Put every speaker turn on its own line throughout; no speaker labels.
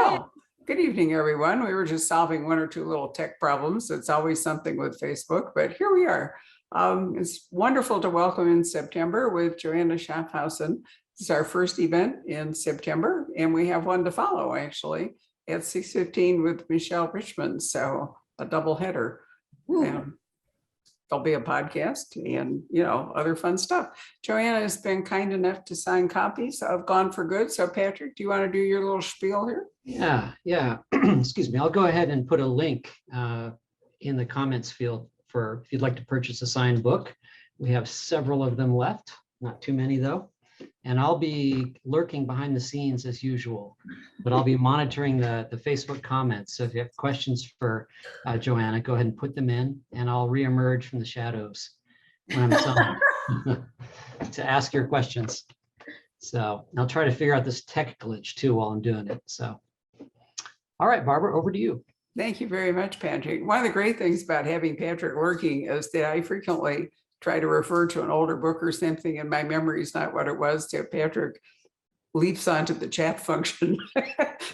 Well, good evening, everyone. We were just solving one or two little tech problems. It's always something with Facebook, but here we are. It's wonderful to welcome in September with Joanne Schaffhausen. This is our first event in September, and we have one to follow actually at 6:15 with Michelle Richmond. So a double header. There'll be a podcast and, other fun stuff. Joanna has been kind enough to sign copies of Gone for Good. So Patrick, do you want to do your little spiel here?
Yeah. Excuse me. I'll go ahead and put a link in the comments field for if you'd like to purchase a signed book. We have several of them left, not too many though. And I'll be lurking behind the scenes as usual, but I'll be monitoring the Facebook comments. So if you have questions for Joanna, go ahead and put them in and I'll reemerge from the shadows when I'm summoned to ask your questions. So I'll try to figure out this tech glitch too while I'm doing it. So, all right, Barbara, over to you.
Thank you very much, Patrick. One of the great things about having Patrick working is that I frequently try to refer to an older book or something and my memory is not what it was. So Patrick leaps onto the chat function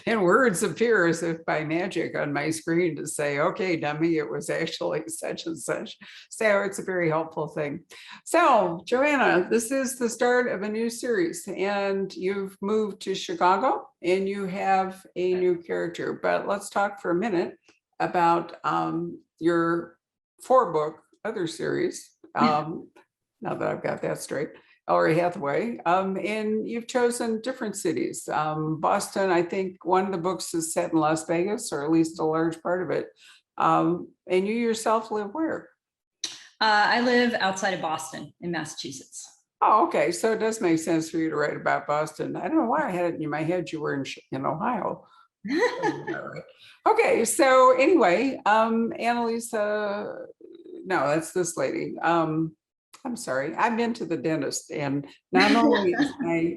and words appear as if by magic on my screen to say, okay, dummy, it was actually such and such. So it's a very helpful thing. So Joanna, this is the start of a new series and you've moved to Chicago and you have a new character, but let's talk for a minute about your 4-book other series. Now that I've got that straight, Ellery Hathaway, and you've chosen different cities. Boston, I think one of the books is set in Las Vegas, or at least a large part of it. And you yourself live where?
I live outside of Boston in Massachusetts.
Oh, okay. So it does make sense for you to write about Boston. I don't know why I had it in my head you were in Ohio. Okay, so anyway, Annalisa, no, that's this lady. I'm sorry, I've been to the dentist and not only is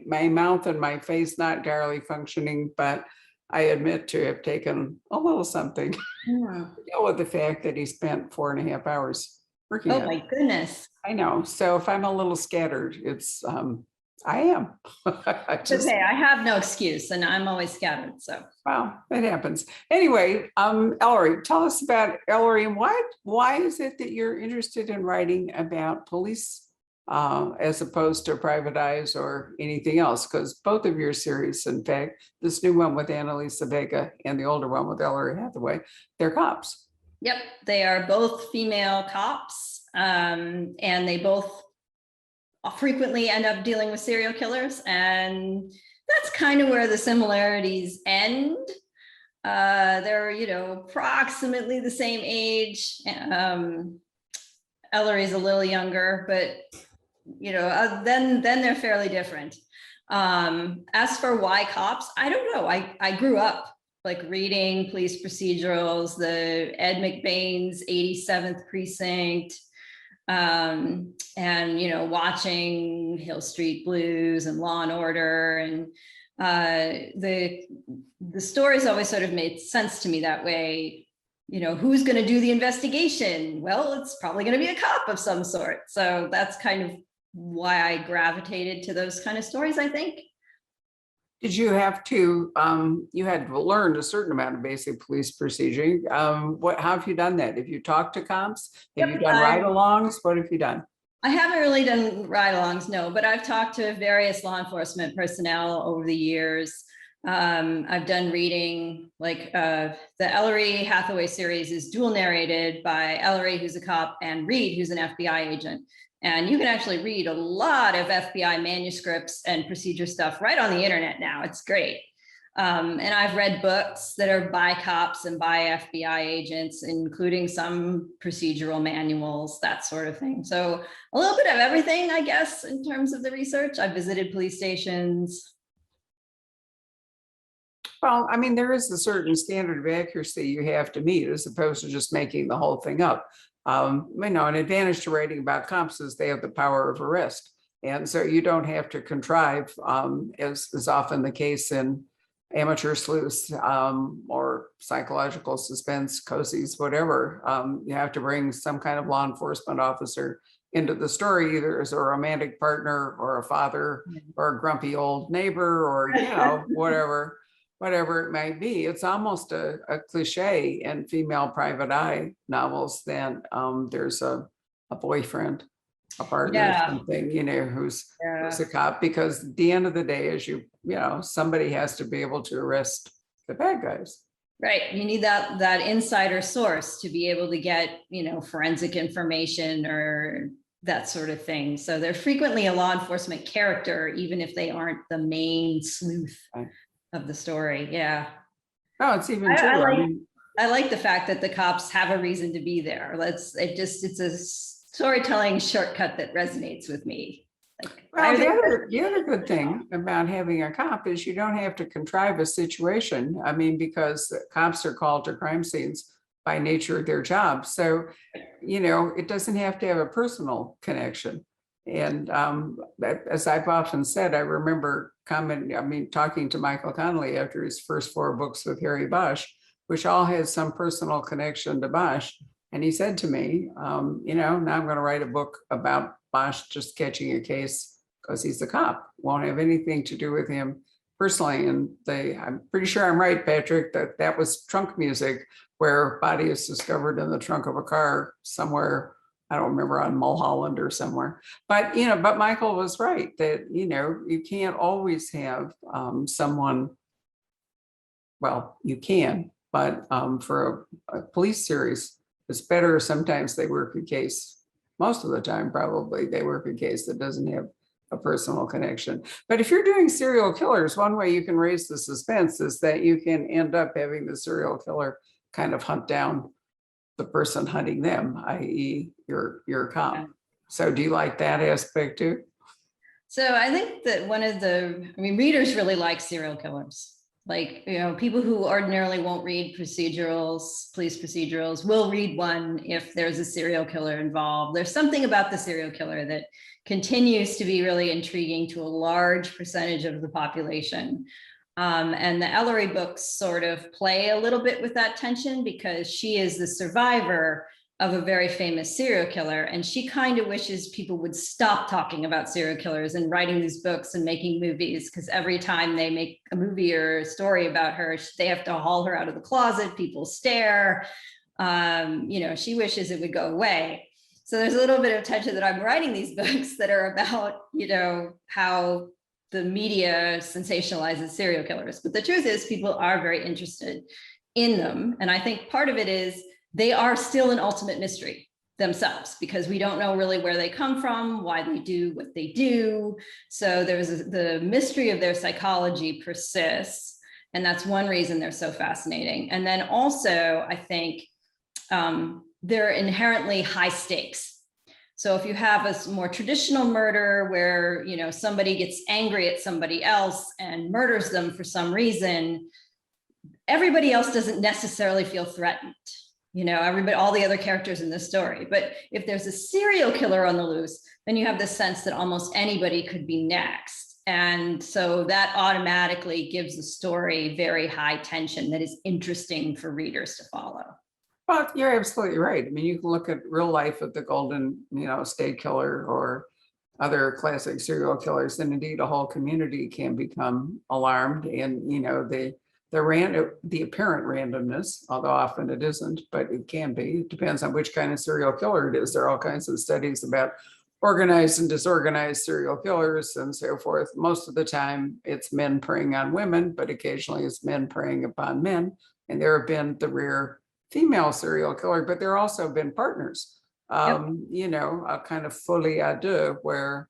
my mouth and my face not entirely functioning, but I admit to have taken a little something to deal with the fact that he spent 4.5 hours working.
Oh my goodness.
I know. So if I'm a little scattered, it's I am.
Okay, I have no excuse and I'm always scattered. So
wow, that happens. Anyway, Ellery, tell us about Ellery and why is it that you're interested in writing about police as opposed to private eyes or anything else? Because both of your series, in fact, this new one with Annalisa Vega and the older one with Ellery Hathaway, they're cops.
Yep, they are both female cops and they both frequently end up dealing with serial killers, and that's kind of where the similarities end. They're, approximately the same age. Ellery's a little younger, but then they're fairly different. As for why cops, I don't know. I grew up like reading police procedurals, the Ed McBain's 87th Precinct, and watching Hill Street Blues and Law and Order, and the stories always sort of made sense to me that way. Who's going to do the investigation? Well, it's probably going to be a cop of some sort. So that's kind of why I gravitated to those kind of stories, I think.
Did you have to, you had to learn a certain amount of basic police procedure. How have you done that? Have you talked to cops? Have you done ride-alongs? What have you done?
I haven't really done ride-alongs, no, but I've talked to various law enforcement personnel over the years. I've done reading, like the Ellery Hathaway series is dual narrated by Ellery, who's a cop, and Reed, who's an FBI agent. And you can actually read a lot of FBI manuscripts and procedure stuff right on the internet now. It's great. And I've read books that are by cops and by FBI agents, including some procedural manuals, that sort of thing. So a little bit of everything, I guess, in terms of the research. I've visited police stations.
Well, I mean, there is a certain standard of accuracy you have to meet as opposed to just making the whole thing up. An advantage to writing about cops is they have the power of arrest. And so you don't have to contrive, as is often the case in amateur sleuths or psychological suspense, cozies, whatever. You have to bring some kind of law enforcement officer into the story, either as a romantic partner or a father or a grumpy old neighbor or, whatever. whatever it might be. It's almost a cliche in female private eye novels that there's a boyfriend, a partner, or
Yeah,
something, who's
yeah.
a cop, because at the end of the day, as somebody has to be able to arrest the bad guys.
Right. You need that insider source to be able to get, forensic information or that sort of thing. So they're frequently a law enforcement character, even if they aren't the main sleuth
Right.
of the story. Yeah.
No, it's even
I
true.
like
I mean,
I like the fact that the cops have a reason to be there. It's a storytelling shortcut that resonates with me. Like, why
well,
are they
the other good thing about having a cop is you don't have to contrive a situation. I mean, because the cops are called to crime scenes by nature of their job. So, it doesn't have to have a personal connection. And as I've often said, I remember talking to Michael Connelly after his first 4 books with Harry Bosch, which all has some personal connection to Bosch. And he said to me, now I'm going to write a book about Bosch just catching a case because he's a cop. Won't have anything to do with him personally. And I'm pretty sure I'm right, Patrick, that was trunk music, where body is discovered in the trunk of a car somewhere. I don't remember, on Mulholland or somewhere. But Michael was right that you can't always have someone. Well, you can, but for a police series, it's better sometimes they work a case. Most of the time, probably they work a case that doesn't have a personal connection. But if you're doing serial killers, one way you can raise the suspense is that you can end up having the serial killer kind of hunt down the person hunting them, i.e. your cop.
Yeah.
So do you like that aspect too?
So I think that readers really like serial killers. Like, people who ordinarily won't read procedurals, police procedurals, will read one if there's a serial killer involved. There's something about the serial killer that continues to be really intriguing to a large percentage of the population. And the Ellery books sort of play a little bit with that tension, because she is the survivor of a very famous serial killer. And she kind of wishes people would stop talking about serial killers and writing these books and making movies, because every time they make a movie or a story about her, they have to haul her out of the closet. People stare. She wishes it would go away. So there's a little bit of tension that I'm writing these books that are about, how the media sensationalizes serial killers. But the truth is, people are very interested in them. And I think part of it is they are still an ultimate mystery themselves, because we don't know really where they come from, why they do what they do. So the mystery of their psychology persists. And that's one reason they're so fascinating. And then also, I think they're inherently high stakes. So if you have a more traditional murder where, somebody gets angry at somebody else and murders them for some reason, everybody else doesn't necessarily feel threatened. All the other characters in the story. But if there's a serial killer on the loose, then you have this sense that almost anybody could be next. And so that automatically gives the story very high tension that is interesting for readers to follow.
Well, you're absolutely right. I mean, you can look at real life at the Golden, State Killer or other classic serial killers, and indeed a whole community can become alarmed. And the apparent randomness, although often it isn't, but it can be. It depends on which kind of serial killer it is. There are all kinds of studies about organized and disorganized serial killers and so forth. Most of the time it's men preying on women, but occasionally it's men preying upon men. And there have been the rare female serial killer, but there have also been partners, a kind of folie à deux, where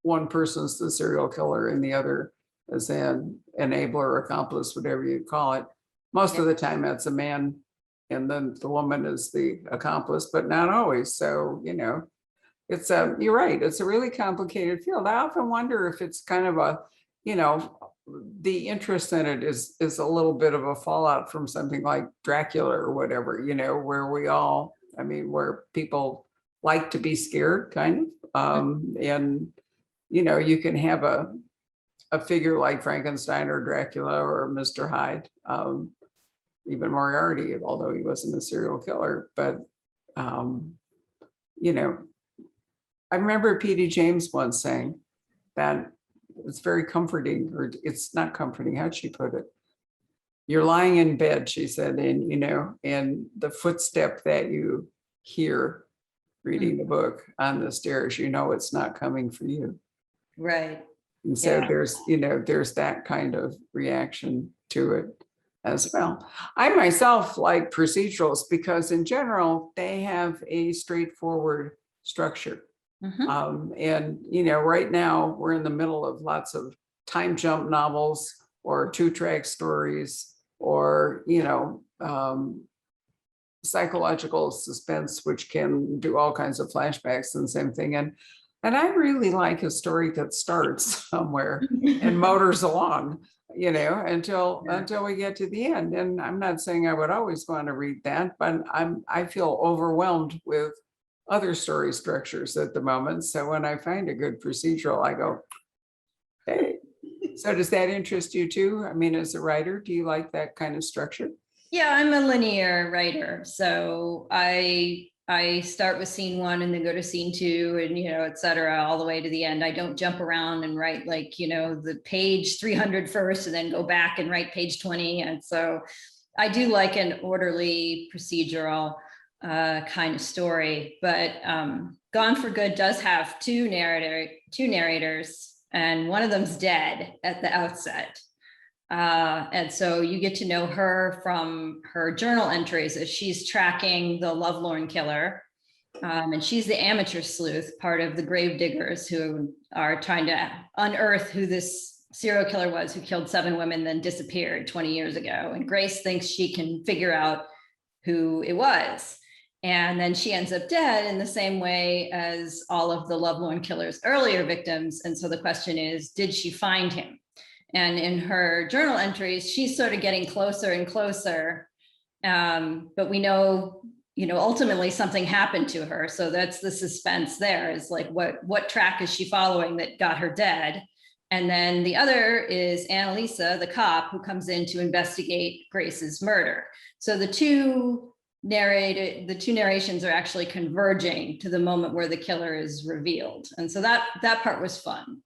one person's the serial killer and the other is an enabler, accomplice, whatever you call it. Most of the time that's a man, and then the woman is the accomplice, but not always. So, it's you're right. It's a really complicated field. I often wonder if it's kind of the interest in it is a little bit of a fallout from something like Dracula or whatever, where people like to be scared, kind of. And, you can have a figure like Frankenstein or Dracula or Mr. Hyde, even Moriarty, although he wasn't a serial killer. But, I remember P.D. James once saying that it's very comforting, or it's not comforting. How'd she put it? You're lying in bed, she said, and and the footstep that you hear reading the book on the stairs, it's not coming for you.
Right.
And so
Yeah.
there's that kind of reaction to it as well. I myself like procedurals because in general, they have a straightforward structure.
Mhm.
And, right now we're in the middle of lots of time jump novels or 2-track stories or, psychological suspense, which can do all kinds of flashbacks and same thing. And I really like a story that starts somewhere and motors along, until we get to the end. And I'm not saying I would always want to read that, but I feel overwhelmed with other story structures at the moment. So when I find a good procedural, I go, hey. So does that interest you too? I mean, as a writer, do you like that kind of structure?
Yeah, I'm a linear writer. So I start with scene 1 and then go to scene 2 and, et cetera, all the way to the end. I don't jump around and write like, the page 300 first and then go back and write page 20. And so I do like an orderly procedural kind of story, but Gone for Good does have two narrators, and one of them's dead at the outset. And so you get to know her from her journal entries as she's tracking the lovelorn killer. And she's the amateur sleuth, part of the grave diggers who are trying to unearth who this serial killer was who killed 7 women, then disappeared 20 years ago. And Grace thinks she can figure out who it was. And then she ends up dead in the same way as all of the lovelorn killer's earlier victims. And so the question is, did she find him? And in her journal entries, she's sort of getting closer and closer. But we know, ultimately something happened to her. So that's the suspense there, is like, what track is she following that got her dead? And then the other is Annalisa, the cop, who comes in to investigate Grace's murder. So the two narrations are actually converging to the moment where the killer is revealed. And so that part was fun.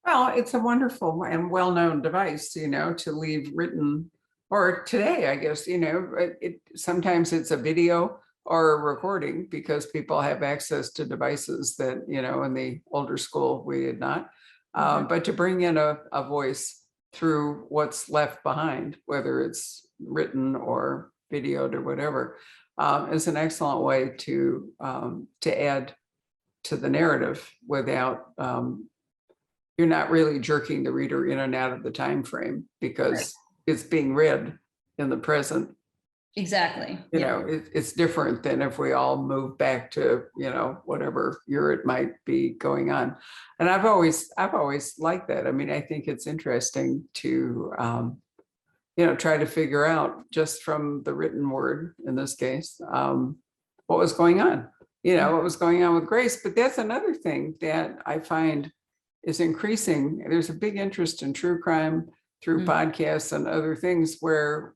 Well, it's a wonderful and well-known device, to leave written, or today, I guess, sometimes it's a video or a recording because people have access to devices that, in the older school, we did not. But to bring in a voice through what's left behind, whether it's written or videoed or whatever, is an excellent way to add to the narrative without you're not really jerking the reader in and out of the time frame because it's being read in the present.
Exactly.
It's different than if we all move back to, whatever year it might be going on. And I've always liked that. I mean, I think it's interesting to, try to figure out just from the written word, in this case, what was going on, what was going on with Grace. But that's another thing that I find is increasing. There's a big interest in true crime through podcasts and other things where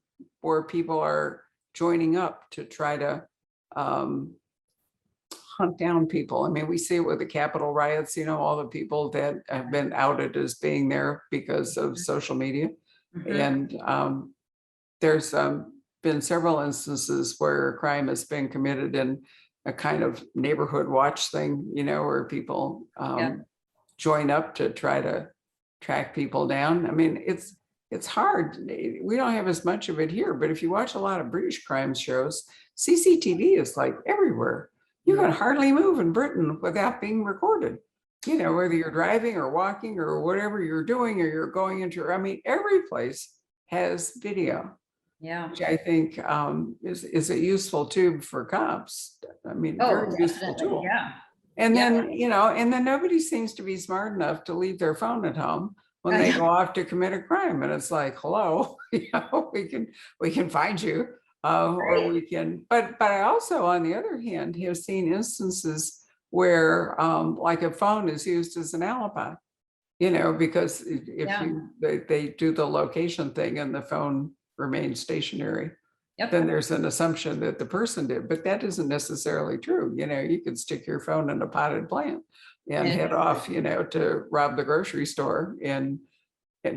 people are joining up to try to hunt down people. I mean, we see it with the Capitol riots, all the people that have been outed as being there because of social media. And there's been several instances where crime has been committed in a kind of neighborhood watch thing, where people join up to try to track people down. I mean, it's hard. We don't have as much of it here, but if you watch a lot of British crime shows, CCTV is like everywhere. You can hardly move in Britain without being recorded. Whether you're driving or walking or whatever you're doing, or you're going into, every place has video.
Yeah.
Which I think is a useful tool for cops. I mean, very useful tool.
Yeah.
And then, and then nobody seems to be smart enough to leave their phone at home when they go off to commit a crime. And it's like, hello, we can find you, or we can, but I also, on the other hand, have seen instances where like a phone is used as an alibi, because if they do the location thing and the phone remains stationary, then there's an assumption that the person did, but that isn't necessarily true. You could stick your phone in a potted plant, and
Yeah.
head off, to rob the grocery store and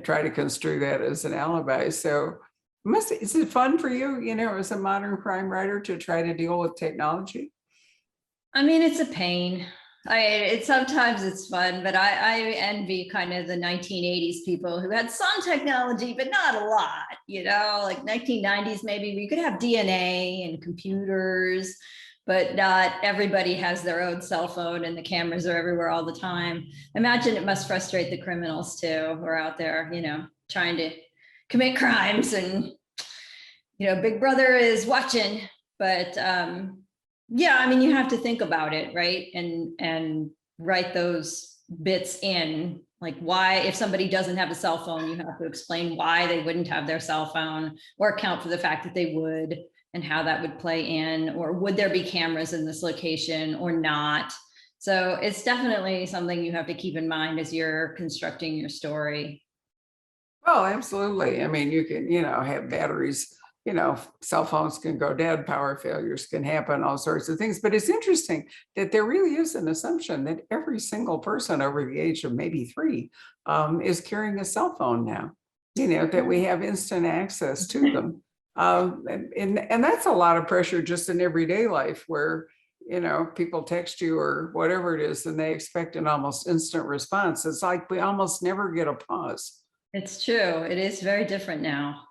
try to construe that as an alibi. So is it fun for you, as a modern crime writer to try to deal with technology?
I mean, it's a pain. Sometimes it's fun, but I envy kind of the 1980s people who had some technology, but not a lot, like 1990s, maybe we could have DNA and computers, but not everybody has their own cell phone and the cameras are everywhere all the time. Imagine it must frustrate the criminals too, who are out there, trying to commit crimes and, Big Brother is watching, but, yeah, I mean, you have to think about it, right? And write those bits in, like why, if somebody doesn't have a cell phone, you have to explain why they wouldn't have their cell phone, or account for the fact that they would and how that would play in, or would there be cameras in this location or not? So it's definitely something you have to keep in mind as you're constructing your story.
Oh, absolutely. I mean, you can, have batteries, cell phones can go dead, power failures can happen, all sorts of things. But it's interesting that there really is an assumption that every single person over the age of maybe 3 is carrying a cell phone now, that we have instant access to them. And that's a lot of pressure just in everyday life where, people text you or whatever it is, and they expect an almost instant response. It's like we almost never get a pause.
It's true. It is very different now.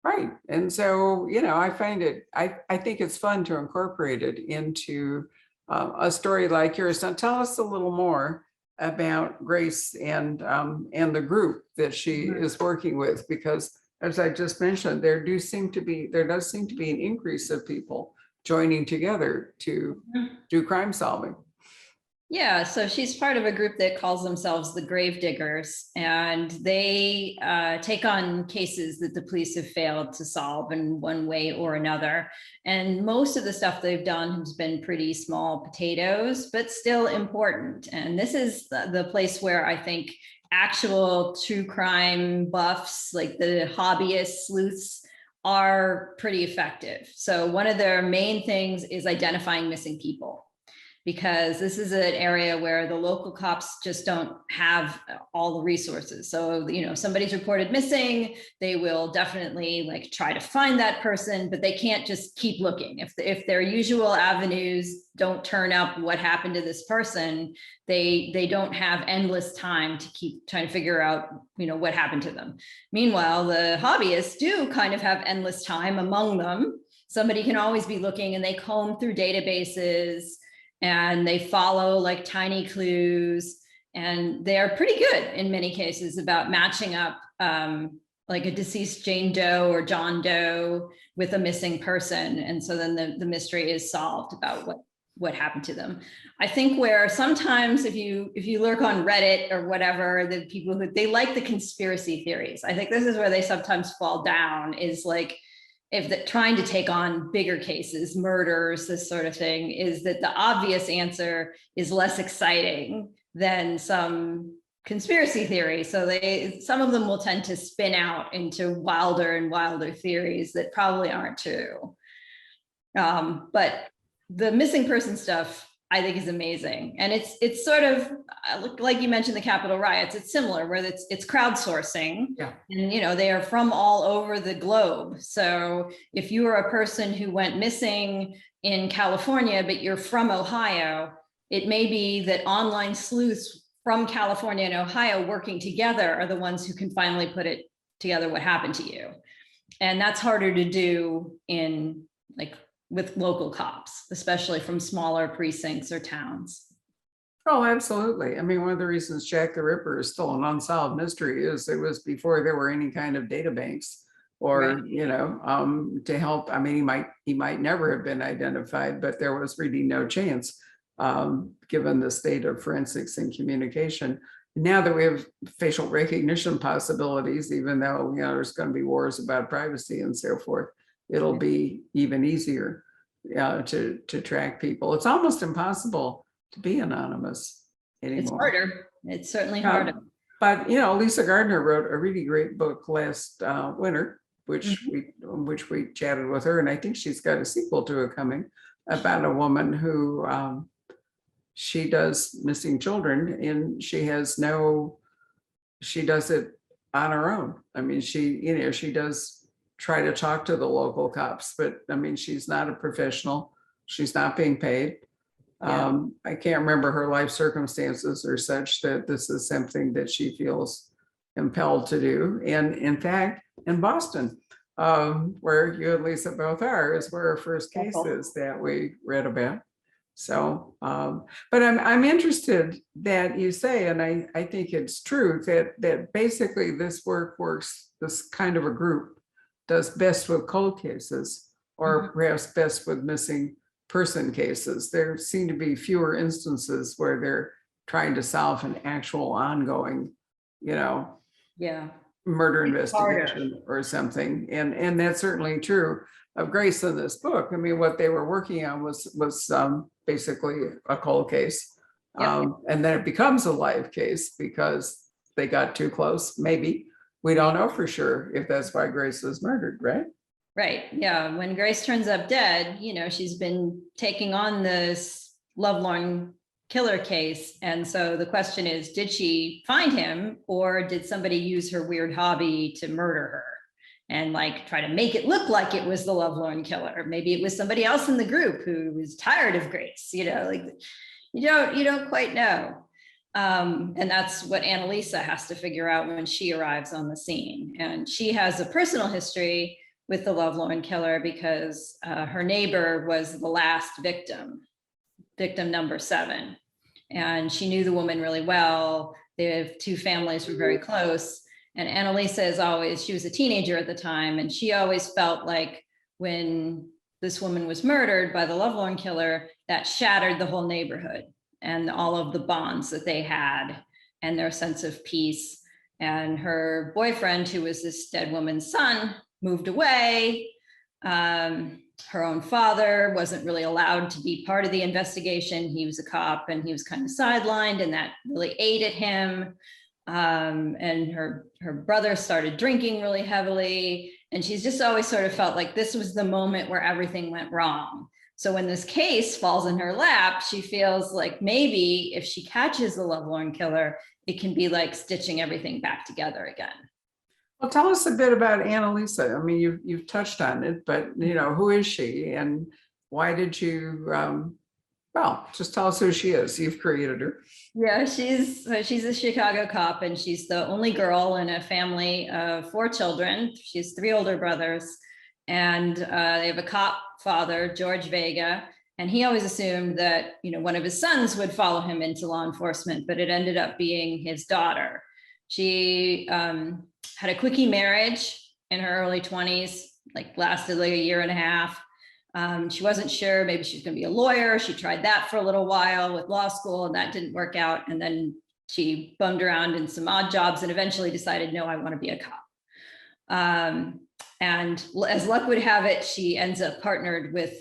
Right. And so, I find I think it's fun to incorporate it into a story like yours. Now, tell us a little more about Grace and the group that she is working with, because as I just mentioned, there does seem to be an increase of people joining together to do crime solving.
Yeah, so she's part of a group that calls themselves the Grave Diggers, and they take on cases that the police have failed to solve in one way or another. And most of the stuff they've done has been pretty small potatoes, but still important. And this is the place where I think actual true crime buffs, like the hobbyist sleuths, are pretty effective. So one of their main things is identifying missing people, because this is an area where the local cops just don't have all the resources. So, somebody's reported missing, they will definitely like try to find that person, but they can't just keep looking. If their usual avenues don't turn up what happened to this person, they don't have endless time to keep trying to figure out, what happened to them. Meanwhile, the hobbyists do kind of have endless time among them. Somebody can always be looking, and they comb through databases, and they follow like tiny clues, and they're pretty good in many cases about matching up like a deceased Jane Doe or John Doe with a missing person. And so then the mystery is solved about what happened to them. I think where sometimes if you lurk on Reddit or whatever, the people they like the conspiracy theories. I think this is where they sometimes fall down, is like, trying to take on bigger cases, murders, this sort of thing, is that the obvious answer is less exciting than some conspiracy theory. So some of them will tend to spin out into wilder and wilder theories that probably aren't true. But the missing person stuff, I think, is amazing. And it's sort of like you mentioned, the Capitol riots, it's similar, where it's crowdsourcing.
Yeah.
And they are from all over the globe. So if you are a person who went missing in California, but you're from Ohio, it may be that online sleuths from California and Ohio working together are the ones who can finally put it together what happened to you. And that's harder to do with local cops, especially from smaller precincts or towns.
Oh, absolutely. I mean, one of the reasons Jack the Ripper is still an unsolved mystery is it was before there were any kind of data banks or,
Right.
To help. I mean, he might never have been identified, but there was really no chance, given the state of forensics and communication. Now that we have facial recognition possibilities, even though, there's going to be wars about privacy and so forth, it'll be even easier to track people. It's almost impossible to be anonymous anymore.
It's harder. It's certainly harder.
But Lisa Gardner wrote a really great book last winter, which we chatted with her, and I think she's got a sequel to it coming, about a woman who she does missing children, and she does it on her own. I mean, she does try to talk to the local cops, but I mean, she's not a professional. She's not being paid.
Yeah.
I can't remember her life circumstances or such that this is something that she feels compelled to do. And in fact, in Boston, where you and Lisa both are, is where our first case is that we read about. So, but I'm interested that you say, and I think it's true that basically this this kind of a group does best with cold cases, or perhaps best with missing person cases. There seem to be fewer instances where they're trying to solve an actual ongoing,
Yeah.
murder
It's harder.
investigation or something. And that's certainly true of Grace in this book. I mean, what they were working on was basically a cold case.
Yep.
And then it becomes a live case because they got too close. Maybe. We don't know for sure if that's why Grace was murdered, right?
Right. Yeah. When Grace turns up dead, she's been taking on this lovelorn killer case. And so the question is, did she find him, or did somebody use her weird hobby to murder her and try to make it look like it was the lovelorn killer? Maybe it was somebody else in the group who was tired of Grace, you don't quite know. And that's what Annalisa has to figure out when she arrives on the scene. And she has a personal history with the lovelorn killer because her neighbor was the last victim number 7. And she knew the woman really well. The two families were very close. And Annalisa she was a teenager at the time, and she always felt like when this woman was murdered by the lovelorn killer, that shattered the whole neighborhood and all of the bonds that they had and their sense of peace. And her boyfriend, who was this dead woman's son, moved away. Her own father wasn't really allowed to be part of the investigation. He was a cop and he was kind of sidelined, and that really ate at him. And her brother started drinking really heavily. And she's just always sort of felt like this was the moment where everything went wrong. So when this case falls in her lap, she feels like maybe if she catches the lovelorn killer, it can be like stitching everything back together again.
Well, tell us a bit about Annalisa. I mean, you've touched on it, but who is she, and why did you? Just tell us who she is. You've created her.
Yeah, she's a Chicago cop, and she's the only girl in a family of 4 children. She has 3 older brothers, and they have a cop father, George Vega, and he always assumed that one of his sons would follow him into law enforcement, but it ended up being his daughter. She had a quickie marriage in her early 20s, lasted a year and a half. She wasn't sure, maybe she was going to be a lawyer. She tried that for a little while with law school, and that didn't work out. And then she bummed around in some odd jobs and eventually decided, no, I want to be a cop. And as luck would have it, she ends up partnered with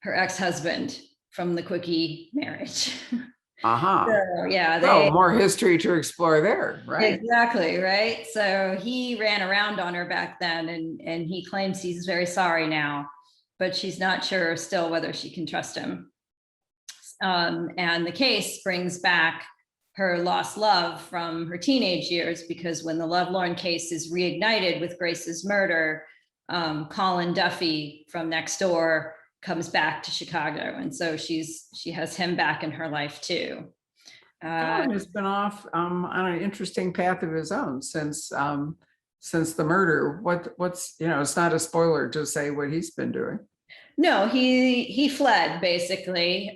her ex-husband from the quickie marriage. So, yeah.
More history to explore there, right?
Exactly, right? So he ran around on her back then, and he claims he's very sorry now, but she's not sure still whether she can trust him. And the case brings back her lost love from her teenage years, because when the lovelorn case is reignited with Grace's murder, Colin Duffy from next door comes back to Chicago. And so she has him back in her life too.
Colin has been off on an interesting path of his own since the murder. What's it's not a spoiler to say what he's been doing.
No, he fled basically.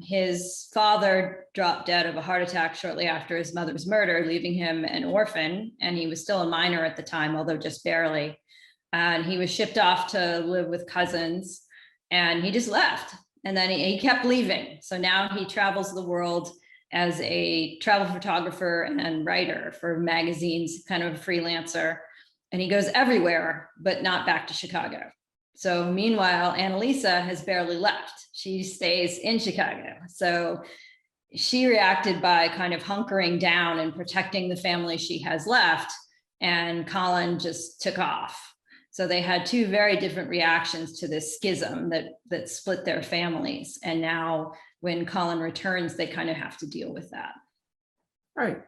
His father dropped dead of a heart attack shortly after his mother's murder, leaving him an orphan, and he was still a minor at the time, although just barely. And he was shipped off to live with cousins, and he just left. And then he kept leaving. So now he travels the world as a travel photographer and writer for magazines, kind of a freelancer. And he goes everywhere, but not back to Chicago. So meanwhile, Annalisa has barely left. She stays in Chicago. So she reacted by kind of hunkering down and protecting the family she has left. And Colin just took off. So they had 2 very different reactions to this schism that split their families. And now when Colin returns, they kind of have to deal with that.
Right.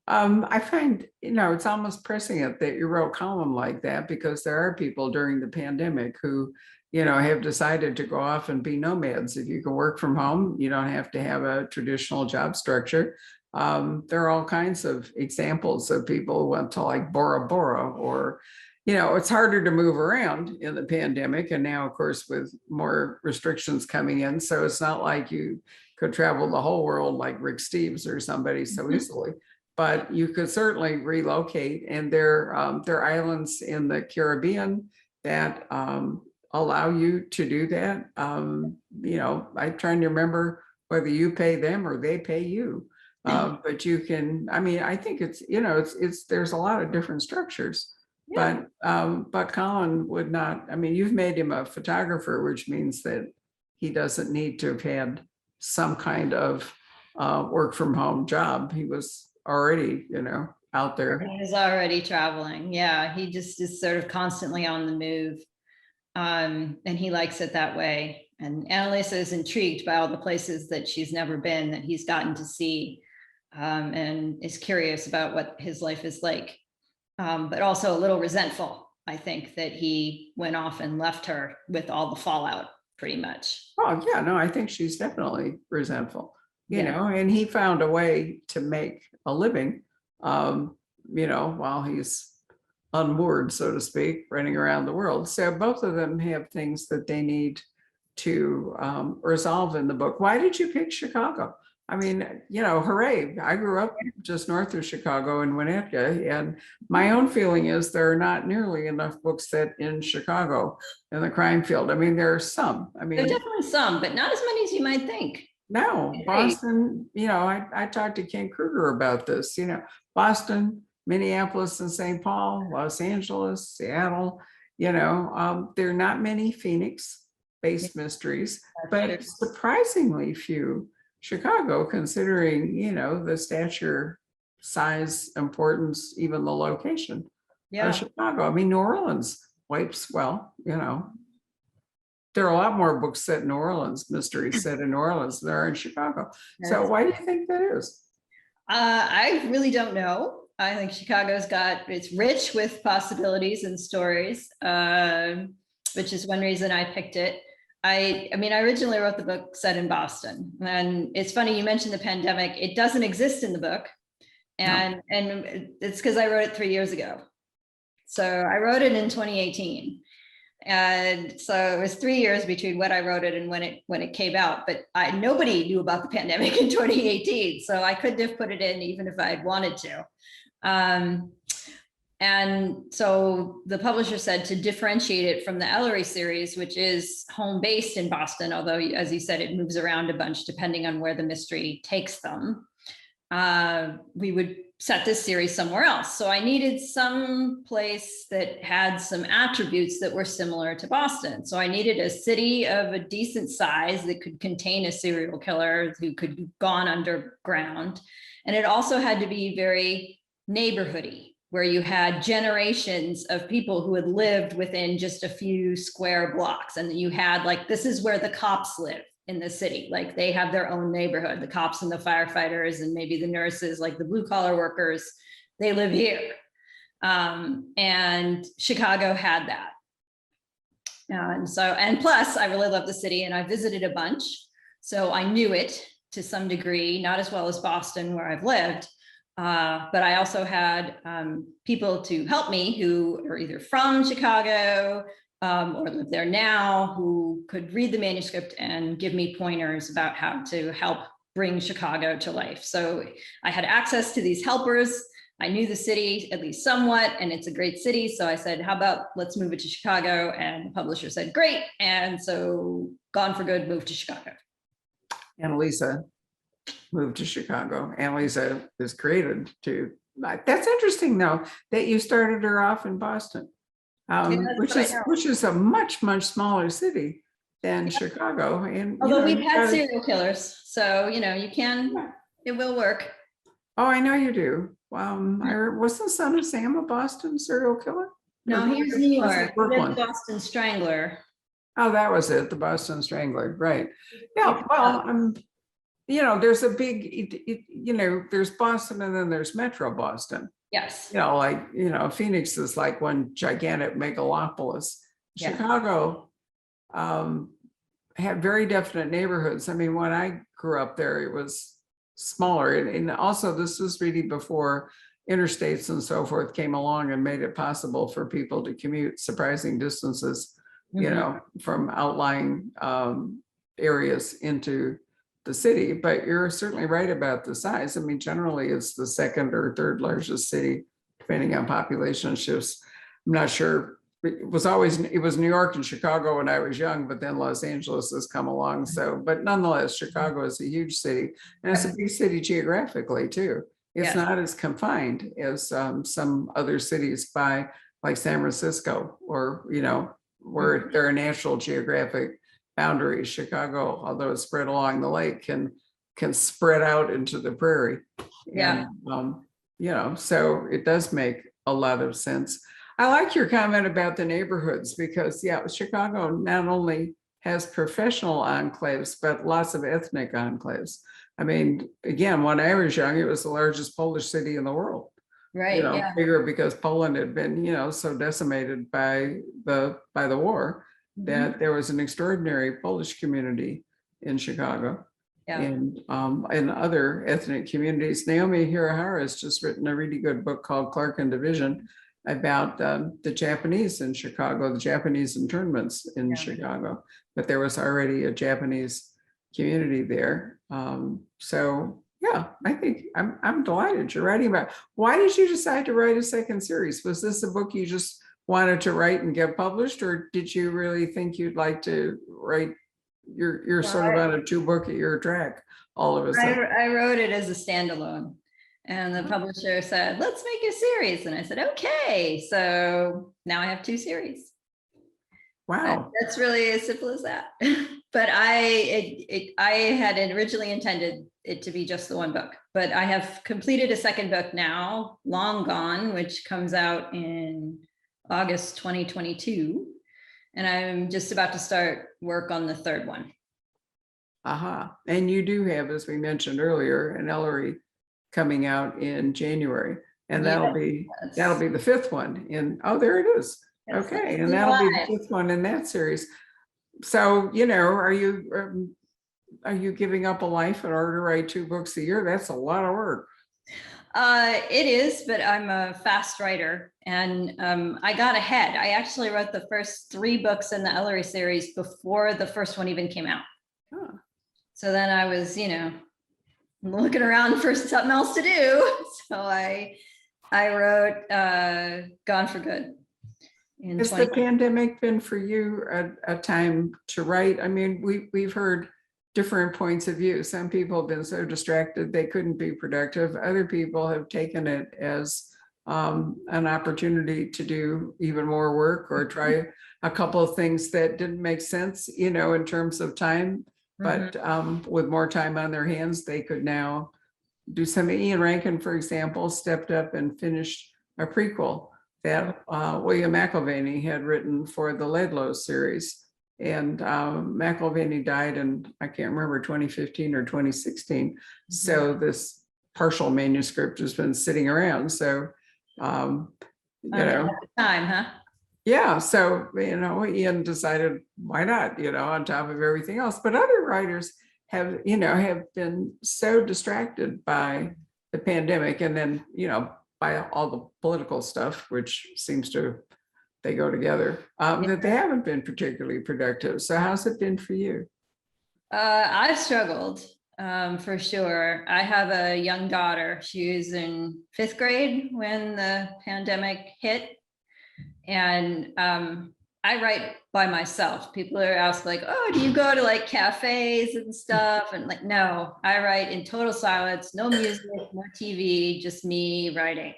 I find, it's almost prescient that you wrote column like that, because there are people during the pandemic who, have decided to go off and be nomads. If you can work from home, you don't have to have a traditional job structure. There are all kinds of examples of people who went to like Bora Bora, or, it's harder to move around in the pandemic. And now, of course, with more restrictions coming in. So it's not like you could travel the whole world like Rick Steves or somebody so easily. But you could certainly relocate, and there are islands in the Caribbean that allow you to do that. I'm trying to remember whether you pay them or they pay you. But you can, I think it's, there's a lot of different structures.
Yeah.
But Colin would not, you've made him a photographer, which means that he doesn't need to have had some kind of work from home job. He was already, out there.
He was already traveling. Yeah, he just is sort of constantly on the move. And he likes it that way. And Annalisa is intrigued by all the places that she's never been, that he's gotten to see, and is curious about what his life is like, but also a little resentful, I think, that he went off and left her with all the fallout, pretty much.
Oh, yeah, no, I think she's definitely resentful,
Yeah.
and he found a way to make a living, while he's unmoored, so to speak, running around the world. So both of them have things that they need to resolve in the book. Why did you pick Chicago? Hooray. I grew up just north of Chicago in Winnetka, and my own feeling is there are not nearly enough books set in Chicago in the crime field. There are some.
There are definitely some, but not as many as you might think.
No, Boston, I talked to Ken Kruger about this, Boston, Minneapolis and St. Paul, Los Angeles, Seattle, there are not many Phoenix-based mysteries, but surprisingly few Chicago, considering, the stature, size, importance, even the location of Chicago. New Orleans wipes, there are a lot more books set in New Orleans, mysteries set in New Orleans than there are in Chicago. So why do you think that is?
I really don't know. I think it's rich with possibilities and stories, which is one reason I picked it. I originally wrote the book set in Boston, and it's funny you mentioned the pandemic. It doesn't exist in the book, and it's because I wrote it 3 years ago. So I wrote it in 2018. And so it was 3 years between when I wrote it and when it came out, but nobody knew about the pandemic in 2018. So I couldn't have put it in even if I had wanted to. And so the publisher said to differentiate it from the Ellery series, which is home based in Boston, although as you said, it moves around a bunch depending on where the mystery takes them. We would set this series somewhere else. So I needed some place that had some attributes that were similar to Boston. So I needed a city of a decent size that could contain a serial killer who could have gone underground. And it also had to be very neighborhoody, where you had generations of people who had lived within just a few square blocks. And you had this is where the cops live in the city. They have their own neighborhood, the cops and the firefighters and maybe the nurses, the blue collar workers, they live here. And Chicago had that. And plus I really love the city and I visited a bunch. So I knew it to some degree, not as well as Boston where I've lived. But I also had people to help me who are either from Chicago or live there now, who could read the manuscript and give me pointers about how to help bring Chicago to life. So I had access to these helpers. I knew the city at least somewhat, and it's a great city. So I said, how about let's move it to Chicago? And the publisher said, great. And so Gone for Good moved to Chicago.
Annalisa moved to Chicago. Annalisa is created to, that's interesting though, that you started her off in Boston. Which is a much smaller city than Chicago. And
although we've had serial killers, so you can, it will work.
Oh, I know you do. Wasn't Son of Sam a Boston serial killer?
No, he was New York. The Boston Strangler.
Oh, that was it. The Boston Strangler, right? Yeah. Well, there's a big, there's Boston and then there's Metro Boston.
Yes.
Phoenix is like one gigantic megalopolis.
Yeah.
Chicago had very definite neighborhoods. I mean, when I grew up there, it was smaller. And also this was really before interstates and so forth came along and made it possible for people to commute surprising distances, from outlying areas into the city. But you're certainly right about the size. I mean, generally it's the second or third largest city, depending on population shifts. I'm not sure. It was New York and Chicago when I was young, but then Los Angeles has come along. So, but nonetheless, Chicago is a huge city, and it's a big city geographically too. It's not as confined as some other cities like San Francisco, or where there are natural geographic boundaries. Chicago, although it's spread along the lake, can spread out into the prairie.
Yeah.
And, so it does make a lot of sense. I like your comment about the neighborhoods because, Chicago not only has professional enclaves, but lots of ethnic enclaves. I mean, again, when I was young, it was the largest Polish city in the world.
Right.
Bigger because Poland had been, so decimated by the war that there was an extraordinary Polish community in Chicago.
Yeah.
And other ethnic communities. Naomi Hirahara has just written a really good book called Clark and Division about the Japanese in Chicago, the Japanese internments in Chicago, but there was already a Japanese community there. I think I'm delighted you're writing about. Why did you decide to write a second series? Was this a book you just wanted to write and get published, or did you really think you'd like to write? You're sort of on a 2-book-a-year track all of a sudden.
I wrote it as a standalone, and the publisher said, let's make a series. And I said, okay. So now I have 2 series.
Wow.
That's really as simple as that. But I had originally intended it to be just the 1 book, but I have completed a second book now, Long Gone, which comes out in August 2022. And I'm just about to start work on the 3rd one.
And you do have, as we mentioned earlier, an Ellery coming out in January, and that'll be the 5th one. There it is. Okay, and that'll be the 5th one in that series. So, are you giving up a life in order to write 2 books a year? That's a lot of work.
It is, but I'm a fast writer, and I got ahead. I actually wrote the first 3 books in the Ellery series before the first one even came out. So then I was, looking around for something else to do. So I wrote Gone for Good.
Has the pandemic been for you a time to write? I mean, we've heard different points of view. Some people have been so distracted they couldn't be productive. Other people have taken it as an opportunity to do even more work or try a couple of things that didn't make sense, in terms of time. But with more time on their hands, they could now do something. Ian Rankin, for example, stepped up and finished a prequel that William McIlvaney had written for the Laidlaw series. And McIlvaney died in, I can't remember, 2015 or 2016. So this partial manuscript has been sitting around. So,
time, huh?
Yeah. So, Ian decided, why not, on top of everything else. But other writers have been so distracted by the pandemic and then, by all the political stuff, which seems to they go together, that they haven't been particularly productive. So how's it been for you?
I've struggled for sure. I have a young daughter. She was in 5th grade when the pandemic hit. And I write by myself. People are asked like, oh, do you go to like cafes and stuff? And like, no, I write in total silence, no music, no TV, just me writing.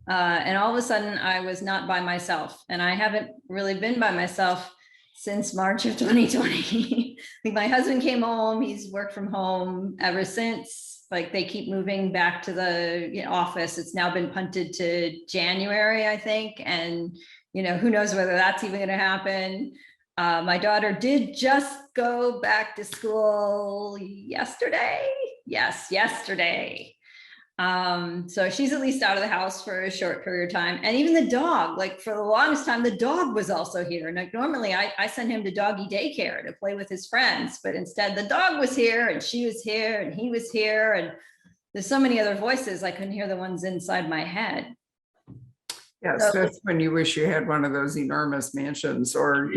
And all of a sudden I was not by myself, and I haven't really been by myself since March of 2020. Like my husband came home, he's worked from home ever since. Like they keep moving back to the office. It's now been punted to January, I think. And who knows whether that's even going to happen. My daughter did just go back to school yesterday. Yes, yesterday. So she's at least out of the house for a short period of time. And even the dog, like for the longest time, the dog was also here. And like normally I send him to doggy daycare to play with his friends, but instead the dog was here and she was here and he was here. And there's so many other voices. I couldn't hear the ones inside my head.
Yes,
So-
that's when you wish you had one of those enormous mansions or,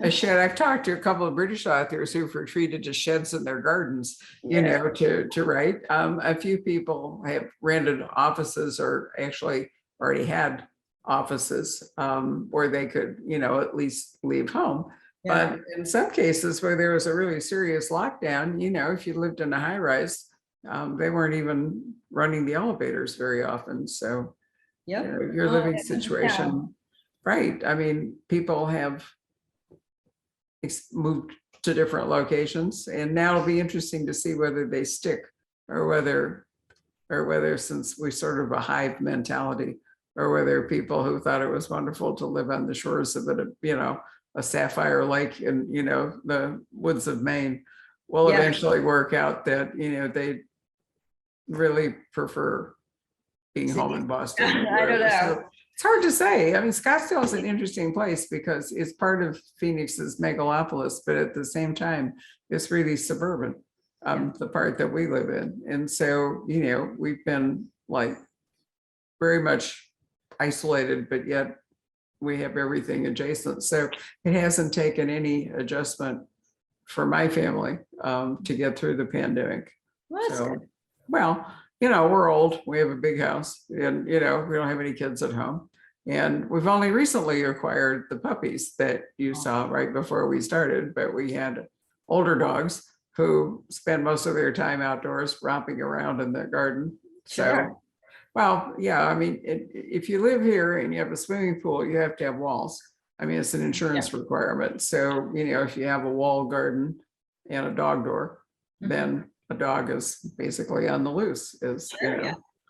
a shed. I've talked to a couple of British authors who've retreated to sheds in their gardens, to write. A few people have rented offices or actually already had offices where they could, at least leave home.
Yeah.
But in some cases where there was a really serious lockdown, if you lived in a high rise, they weren't even running the elevators very often. So
Yep.
your
Oh,
living
yeah.
situation, right? I mean, people have moved to different locations, and now it'll be interesting to see whether they stick or whether since we sort of a hive mentality, or whether people who thought it was wonderful to live on the shores of a sapphire lake in the woods of Maine will
Yeah.
eventually work out that they really prefer being home in Boston.
I don't know.
So it's hard to say. I mean, Scottsdale is an interesting place because it's part of Phoenix's megalopolis, but at the same time, it's really suburban, the part that we live in. And so, we've been like very much isolated, but yet we have everything adjacent. So it hasn't taken any adjustment for my family to get through the pandemic.
Well, that's
So,
good.
well, we're old, we have a big house and, we don't have any kids at home. And we've only recently acquired the puppies that you saw right before we started, but we had older dogs who spend most of their time outdoors romping around in the garden.
Sure.
So, well, yeah, I mean, if you live here and you have a swimming pool, you have to have walls. I mean, it's an insurance requirement. So, if you have a walled garden and a dog door, then a dog is basically on the loose,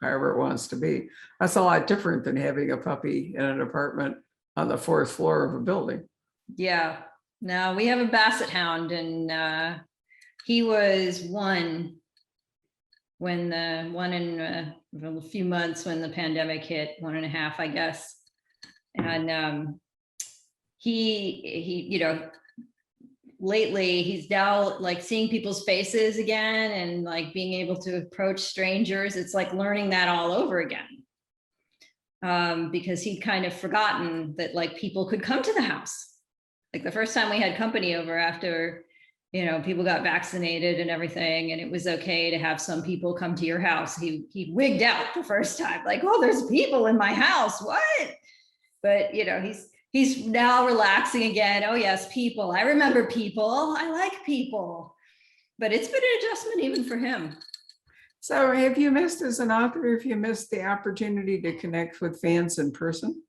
however it wants to be. That's a lot different than having a puppy in an apartment on the fourth floor of a building.
Yeah. No, we have a basset hound and he was one in a few months when the pandemic hit, 1.5, I guess. And he lately he's now like seeing people's faces again and like being able to approach strangers. It's like learning that all over again. Because he'd kind of forgotten that like people could come to the house. Like the first time we had company over after, people got vaccinated and everything, and it was okay to have some people come to your house. He wigged out the first time, like, oh, there's people in my house. What? But he's now relaxing again. Oh yes, people. I remember people. I like people. But it's been an adjustment even for him.
So have you missed, as an author, if you missed the opportunity to connect with fans in person?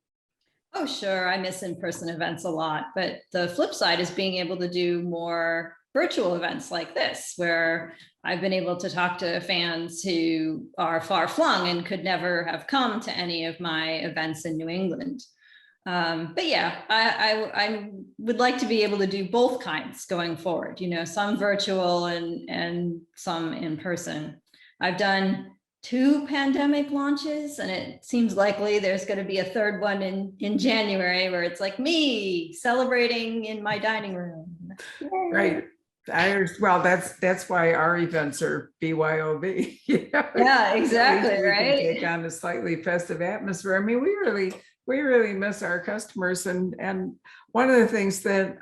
Oh, sure. I miss in-person events a lot. But the flip side is being able to do more virtual events like this, where I've been able to talk to fans who are far flung and could never have come to any of my events in New England. But yeah, I would like to be able to do both kinds going forward, some virtual and some in person. I've done 2 pandemic launches, and it seems likely there's going to be a third one in January where it's like me celebrating in my dining room. Yay.
Right. Well, that's why our events are BYOB.
Yeah, exactly.
We
Right.
can take on a slightly festive atmosphere. I mean, we really miss our customers. And one of the things that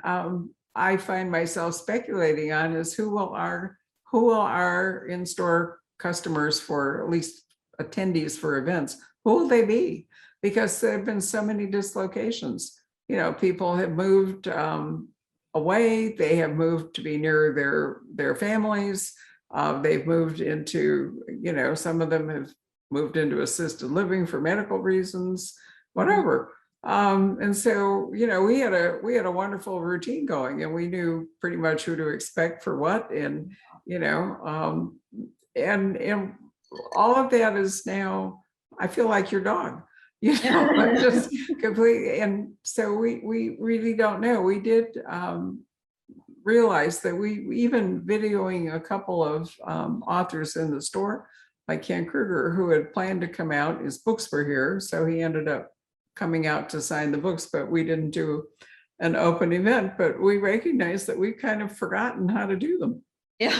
I find myself speculating on is who will our in-store customers, for at least attendees for events, who will they be? Because there have been so many dislocations. People have moved away. They have moved to be near their families. They've moved into, some of them have moved into assisted living for medical reasons, whatever. And so, we had a wonderful routine going, and we knew pretty much who to expect for what, and and all of that is now, I feel like your dog. I'm just completely. And so we really don't know. We did realized that we even videoing a couple of authors in the store, like Ken Kruger, who had planned to come out, his books were here, so he ended up coming out to sign the books, but we didn't do an open event, but we recognized that we've kind of forgotten how to do them.
Yeah.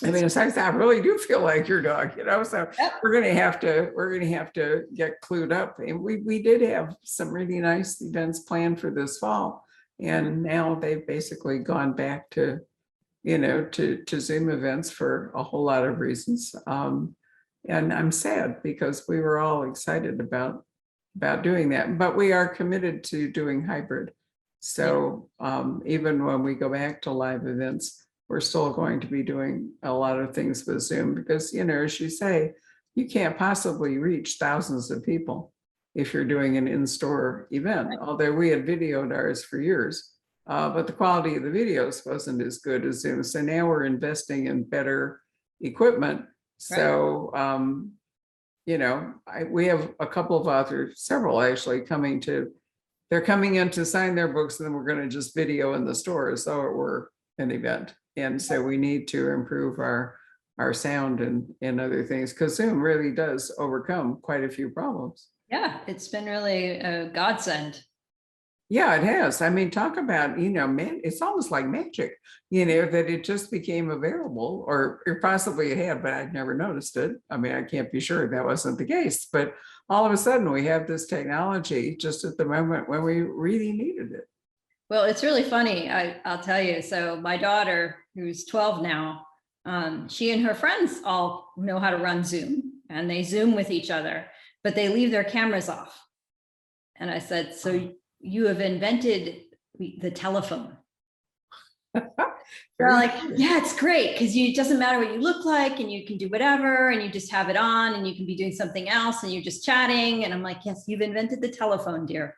I mean, sometimes I really do feel like your dog, you know, so
Yep.
we're gonna have to get clued up. And we did have some really nice events planned for this fall. And now they've basically gone back to, you know, to Zoom events for a whole lot of reasons. And I'm sad because we were all excited about doing that, but we are committed to doing hybrid. So even when we go back to live events, we're still going to be doing a lot of things with Zoom because, you know, as you say, you can't possibly reach thousands of people if you're doing an in-store event, although we had videoed ours for years, but the quality of the videos wasn't as good as Zoom. So now we're investing in better equipment. So, you know, we have a couple of authors, several actually they're coming in to sign their books, and then we're going to just video in the store as though it were an event. And so we need to improve our sound and other things, because Zoom really does overcome quite a few problems.
Yeah, it's been really a godsend.
Yeah, it has. I mean, talk about, you know, man, it's almost like magic, you know, that it just became available, or possibly it had, but I'd never noticed it. I mean, I can't be sure that wasn't the case, but all of a sudden we have this technology just at the moment when we really needed it.
Well, it's really funny. I'll tell you. So my daughter, who's 12 now, she and her friends all know how to run Zoom, and they Zoom with each other, but they leave their cameras off. And I said, so you have invented the telephone. They're like, yeah, it's great because it doesn't matter what you look like, and you can do whatever, and you just have it on, and you can be doing something else, and you're just chatting. And I'm like, yes, you've invented the telephone, dear.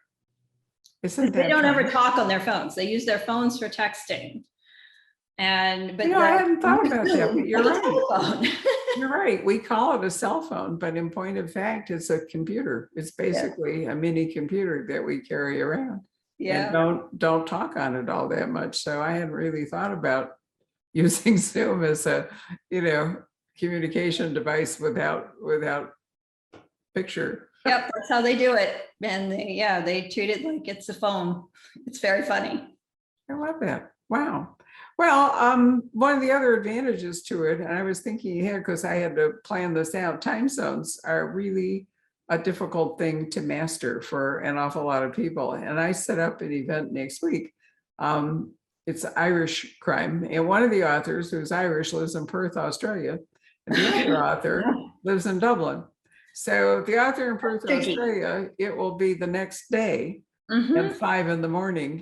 They don't ever talk on their phones. They use their phones for texting. But
you know, I hadn't thought about that, but you're right.
Telephone.
You're right. We call it a cell phone, but in point of fact, it's a computer. It's basically a mini computer that we carry around.
Yeah.
And don't talk on it all that much. So I hadn't really thought about using Zoom as a, you know, communication device without picture.
Yep, that's how they do it. And they treat it like it's a phone. It's very funny.
I love that. Wow. Well, one of the other advantages to it, and I was thinking ahead because I had to plan this out, time zones are really a difficult thing to master for an awful lot of people. And I set up an event next week. It's Irish crime. And one of the authors, who's Irish, lives in Perth, Australia. And the other author lives in Dublin. So the author in Perth, Australia, it will be the next day at 5 a.m.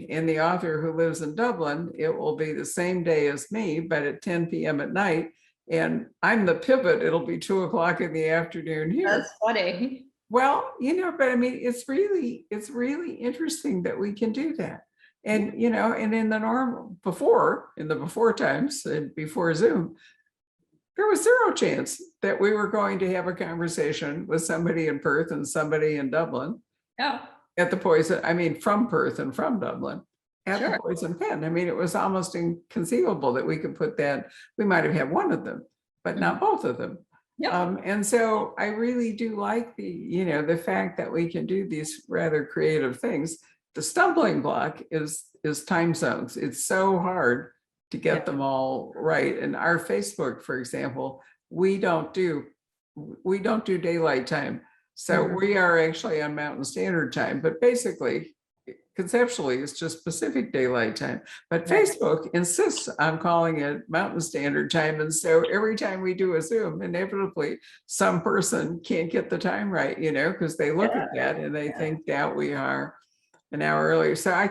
And the author who lives in Dublin, it will be the same day as me, but at 10 p.m. at night. And I'm the pivot. It'll be 2 o'clock in the afternoon here.
That's funny.
Well, you know, but I mean, it's really interesting that we can do that. And, you know, and in the before times and before Zoom, there was zero chance that we were going to have a conversation with somebody in Perth and somebody in Dublin.
Yeah.
At the Poison, I mean, from Perth and from Dublin at the Poison Pen. I mean, it was almost inconceivable that we could put that. We might have had one of them, but not both of them.
Yep.
And so I really do like the fact that we can do these rather creative things. The stumbling block is time zones. It's so hard to get them all right. And our Facebook, for example, we don't do daylight time. So we are actually on Mountain Standard Time, but basically, conceptually, it's just Pacific Daylight Time. But Facebook insists on calling it Mountain Standard Time. And so every time we do a Zoom, inevitably, some person can't get the time right, you know, because they look at that and they think that we are an hour earlier. So we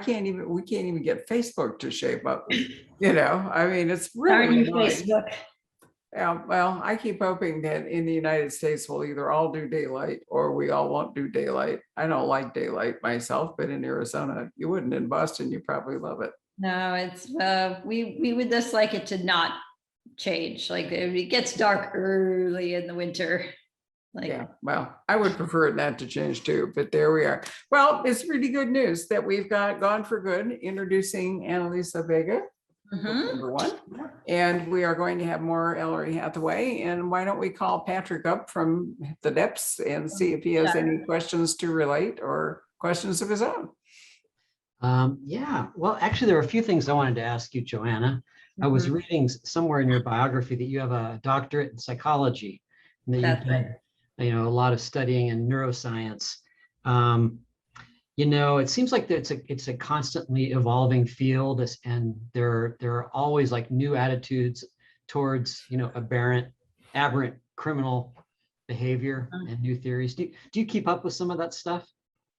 can't even get Facebook to shape up, you know. I mean, it's really
Facebook.
Yeah, well, I keep hoping that in the United States, we'll either all do daylight or we all won't do daylight. I don't like daylight myself, but in Arizona, you wouldn't. In Boston, you probably love it.
No, it's we would just like it to not change. Like it gets dark early in the winter.
Yeah, well, I would prefer it not to change too, but there we are. Well, it's really good news that we've got Gone for Good, introducing Annalisa Vega.
Mhm.
number one. And we are going to have more Ellery Hathaway. And why don't we call Patrick up from the depths and see if he has any questions to relate or questions of his own.
Yeah, well, actually, there are a few things I wanted to ask you, Joanna. I was
Mhm.
reading somewhere in your biography that you have a doctorate in psychology, and that you've
That's right.
done, a lot of studying in neuroscience. Um, it seems like it's a constantly evolving field, and there are always like new attitudes towards, aberrant criminal behavior and new theories. Do you keep up with some of that stuff?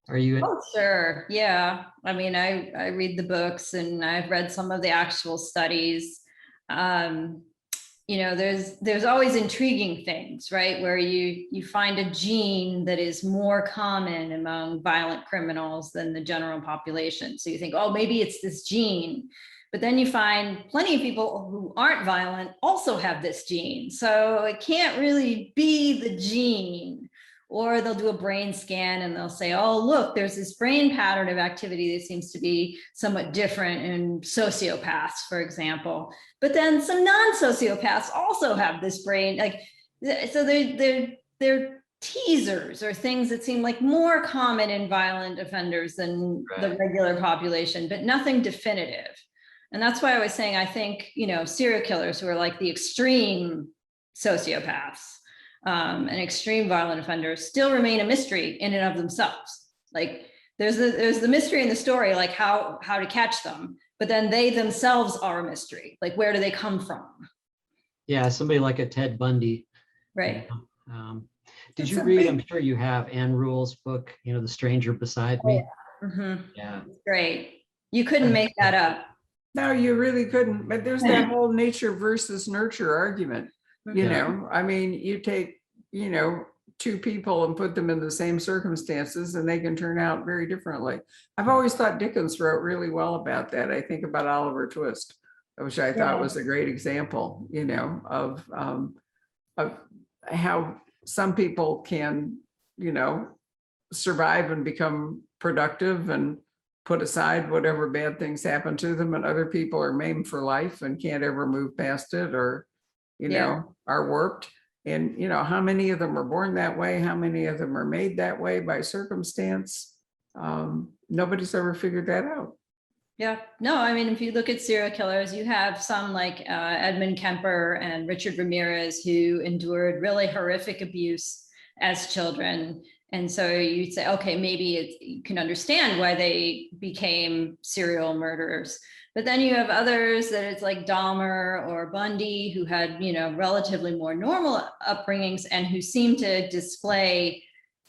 Are you?
Oh, sure. Yeah. I mean, I read the books and I've read some of the actual studies. Um, there's always intriguing things, right? Where you find a gene that is more common among violent criminals than the general population. So you think, oh, maybe it's this gene. But then you find plenty of people who aren't violent also have this gene. So it can't really be the gene. Or they'll do a brain scan and they'll say, oh, look, there's this brain pattern of activity that seems to be somewhat different in sociopaths, for example. But then some non-sociopaths also have this brain, so they're teasers or things that seem like more common in violent offenders than the regular population, but nothing definitive. And that's why I was saying, I think, serial killers who are like the extreme sociopaths and extreme violent offenders still remain a mystery in and of themselves. Like there's the mystery in the story, like how to catch them, but then they themselves are a mystery. Like where do they come from?
Yeah, somebody like a Ted Bundy.
Right.
Did you read, I'm sure you have, Anne Rule's book, The Stranger Beside Me?
Yeah. Mm-hmm.
Yeah.
Great. You couldn't make that up.
No, you really couldn't. But there's that whole nature versus nurture argument. I mean, you take, two people and put them in the same circumstances and they can turn out very differently. I've always thought Dickens wrote really well about that. I think about Oliver Twist, which I thought was a great example, of how some people can, survive and become productive and put aside whatever bad things happen to them, and other people are maimed for life and can't ever move past it, or are warped. And how many of them are born that way, how many of them are made that way by circumstance. Nobody's ever figured that out.
Yeah, no, I mean, if you look at serial killers, you have some like Edmund Kemper and Richard Ramirez who endured really horrific abuse as children. And so you'd say, okay, maybe you can understand why they became serial murderers. But then you have others that it's like Dahmer or Bundy who had, relatively more normal upbringings and who seem to display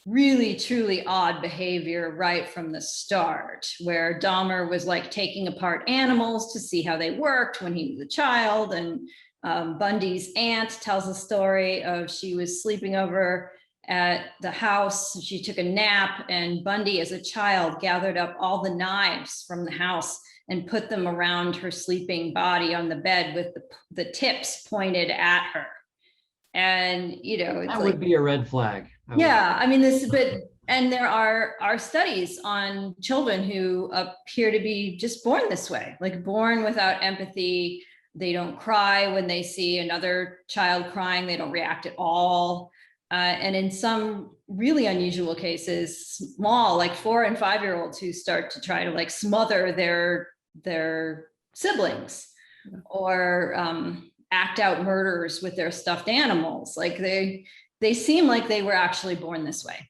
really, truly odd behavior right from the start, where Dahmer was like taking apart animals to see how they worked when he was a child. And Bundy's aunt tells a story of she was sleeping over at the house. She took a nap and Bundy as a child gathered up all the knives from the house and put them around her sleeping body on the bed with the tips pointed at her. And, it's
that would be a red flag.
Yeah, I mean, and there are studies on children who appear to be just born this way, like born without empathy. They don't cry when they see another child crying. They don't react at all. And in some really unusual cases, small, like 4 and 5-year-olds who start to try to like smother their siblings or act out murders with their stuffed animals. Like they seem like they were actually born this way.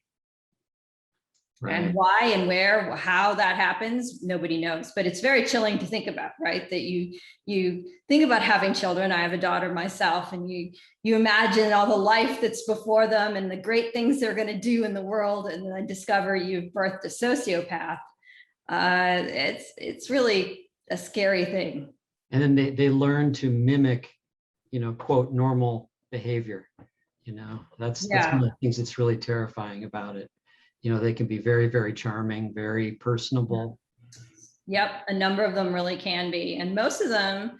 Right. And why and where, how that happens, nobody knows. But it's very chilling to think about, right? That you think about having children. I have a daughter myself, and you imagine all the life that's before them and the great things they're going to do in the world, and then discover you've birthed a sociopath. It's really a scary thing.
And then they learn to mimic, quote, normal behavior. That's one of the things that's really terrifying about it. They can be very, very charming, very personable.
Yep, a number of them really can be. And most of them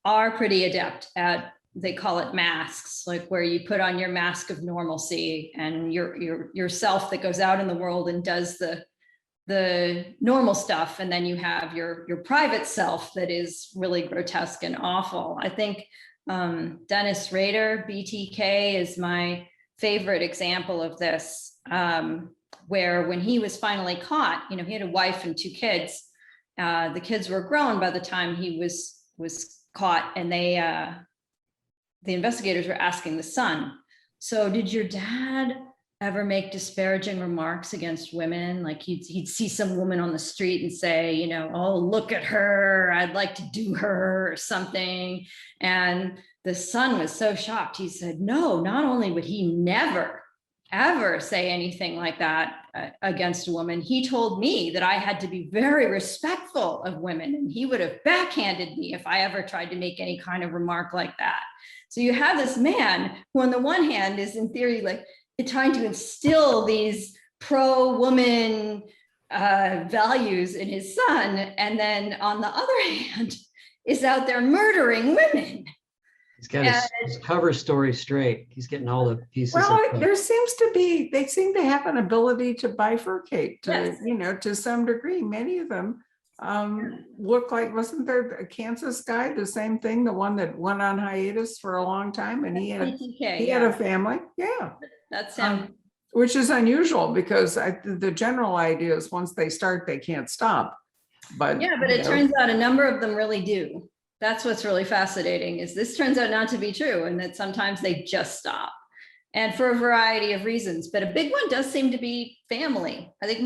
are pretty adept at, they call it masks, like where you put on your mask of normalcy and your yourself that goes out in the world and does the the normal stuff, and then you have your private self that is really grotesque and awful. I think Dennis Rader, BTK, is my favorite example of this, where when he was finally caught, you know, he had a wife and 2 kids. The kids were grown by the time he was caught, and the investigators were asking the son, so did your dad ever make disparaging remarks against women? Like he'd see some woman on the street and say, you know, oh, look at her, I'd like to do her or something. And the son was so shocked. He said, no, not only would he never, ever say anything like that against a woman, he told me that I had to be very respectful of women, and he would have backhanded me if I ever tried to make any kind of remark like that. So you have this man who on the one hand is in theory like trying to instill these pro-woman values in his son, and then on the other hand is out there murdering women.
He's got his cover story straight. He's getting all the pieces.
Well, there seems to be, they seem to have an ability to bifurcate to,
Yes.
you know, to some degree. Many of them look like, wasn't there a Kansas guy, the same thing, the one that went on hiatus for a long time, and he had a family. Yeah.
That's him.
Which is unusual, because the general idea is once they start, they can't stop. But
Yeah, but it turns out a number of them really do. That's what's really fascinating, is this turns out not to be true, and that sometimes they just stop, and for a variety of reasons. But a big one does seem to be family. I think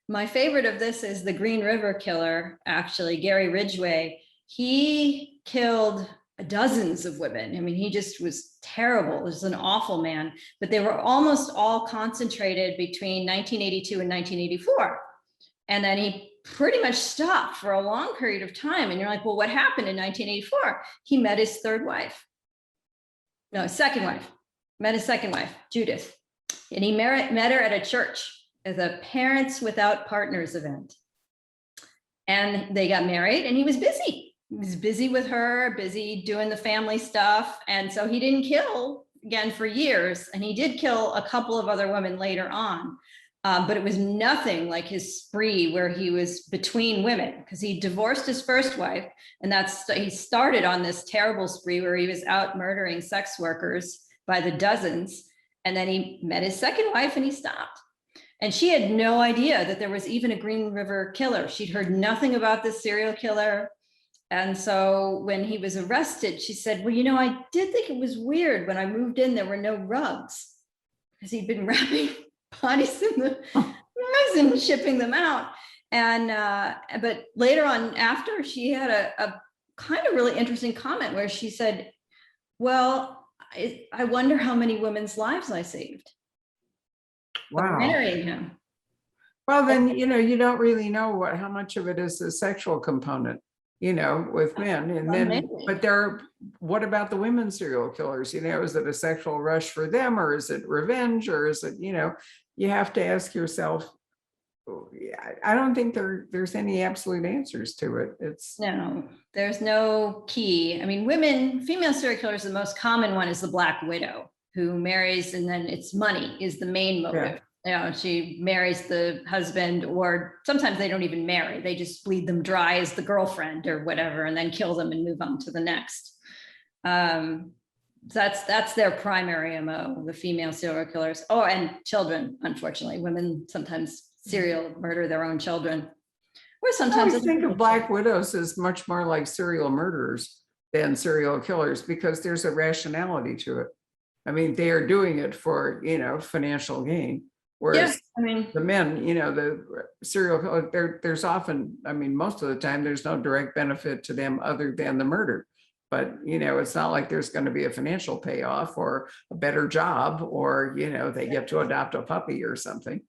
my favorite of this is the Green River killer, actually, Gary Ridgway. He killed dozens of women. I mean, he just was terrible. He was an awful man, but they were almost all concentrated between 1982 and 1984. And then he pretty much stopped for a long period of time. And you're like, well, what happened in 1984? He met his second wife, met his second wife, Judith. And he met her at a church as a Parents Without Partners event. And they got married, and he was busy. He was busy with her, busy doing the family stuff. And so he didn't kill again for years. And he did kill a couple of other women later on. But it was nothing like his spree where he was between women, because he divorced his first wife. And he started on this terrible spree where he was out murdering sex workers by the dozens. And then he met his second wife and he stopped. And she had no idea that there was even a Green River killer. She'd heard nothing about this serial killer. And so when he was arrested, she said, well, you know, I did think it was weird when I moved in, there were no rugs, because he'd been wrapping bodies in the rugs and shipping them out. And but later on, after, she had a kind of really interesting comment where she said, well, I wonder how many women's lives I saved.
wow.
Marrying him.
Well, then, you know, you don't really know how much of it is the sexual component, you know, with men. And then, but what about the women serial killers? You know, is it a sexual rush for them, or is it revenge, or is it, you know, you have to ask yourself. I don't think there's any absolute answers to it.
No, there's no key. I mean, female serial killers, the most common one is the Black Widow, who marries, and then it's money is the main motive. Yeah. You know, she marries the husband, or sometimes they don't even marry. They just bleed them dry as the girlfriend or whatever, and then kill them and move on to the next. That's their primary MO, the female serial killers. Oh, and children, unfortunately. Women sometimes serial murder their own children. Or sometimes
I think of Black Widows as much more like serial murderers than serial killers, because there's a rationality to it. I mean, they are doing it for, you know, financial gain. Whereas the men, you know, the serial killer, there's often, I mean, most of the time, there's no direct benefit to them other than the murder. But, you know, it's not like there's going to be a financial payoff or a better job, or, you know, they get to adopt a puppy or something.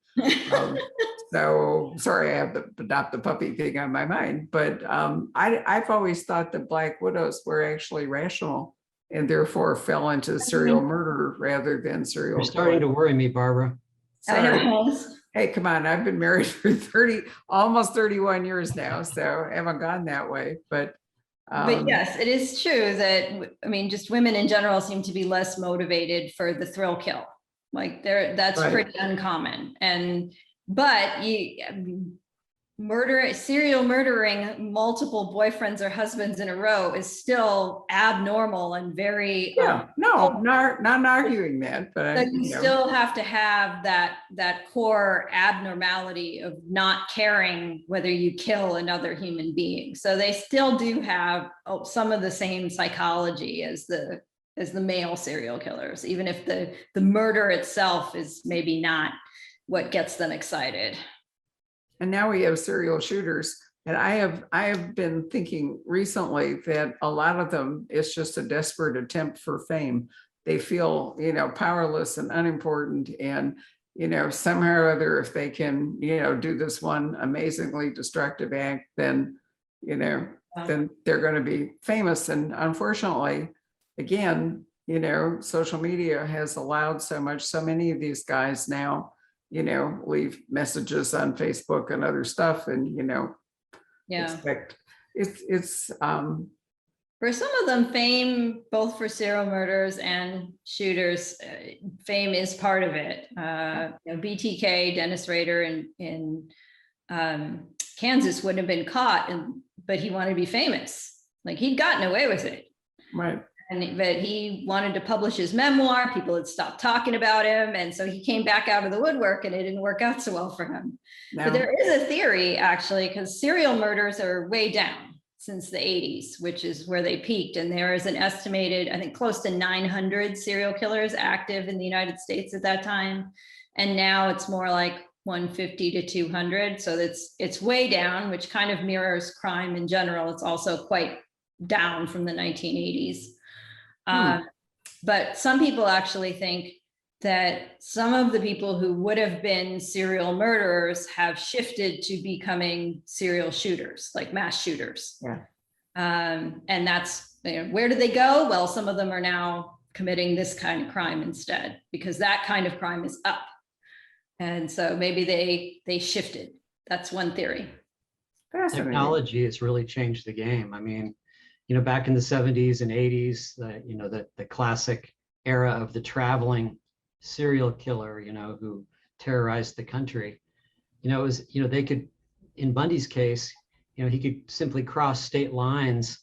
So sorry, I have the adopt a puppy thing on my mind. But I've always thought that Black Widows were actually rational, and therefore fell into serial murder rather than serial.
You're starting to worry me, Barbara.
Sorry.
I know.
Hey, come on. I've been married for almost 31 years now, so I haven't gone that way. But
yes, it is true that, I mean, just women in general seem to be less motivated for the thrill kill. Like that's
right.
Pretty uncommon. But serial murdering multiple boyfriends or husbands in a row is still abnormal and very
Yeah, no, not arguing that, but
but you still have to have that core abnormality of not caring whether you kill another human being. So they still do have some of the same psychology as the male serial killers, even if the murder itself is maybe not what gets them excited.
and now we have serial shooters. And I have been thinking recently that a lot of them, it's just a desperate attempt for fame. They feel, powerless and unimportant. And, somehow or other, if they can, do this one amazingly destructive act, then, then they're going to be famous. And unfortunately, again, social media has allowed so many of these guys now, leave messages on Facebook and other stuff. And, expect it's
for some of them, fame, both for serial murders and shooters, fame is part of it. BTK, Dennis Rader in Kansas wouldn't have been caught, but he wanted to be famous. Like, he'd gotten away with it.
right.
But he wanted to publish his memoir. People had stopped talking about him. And so he came back out of the woodwork, and it didn't work out so well for him.
No.
But there is a theory, actually, because serial murders are way down since the 80s, which is where they peaked. And there is an estimated, I think, close to 900 serial killers active in the United States at that time. And now it's more like 150 to 200. So it's way down, which kind of mirrors crime in general. It's also quite down from the 1980s. But some people actually think that some of the people who would have been serial murderers have shifted to becoming serial shooters, like mass shooters.
Yeah.
And that's, where did they go? Well, some of them are now committing this kind of crime instead, because that kind of crime is up. And so maybe they shifted. That's one theory.
Technology has really changed the game. I mean, back in the 70s and 80s, the classic era of the traveling serial killer, who terrorized the country, it was, they could, in Bundy's case, he could simply cross state lines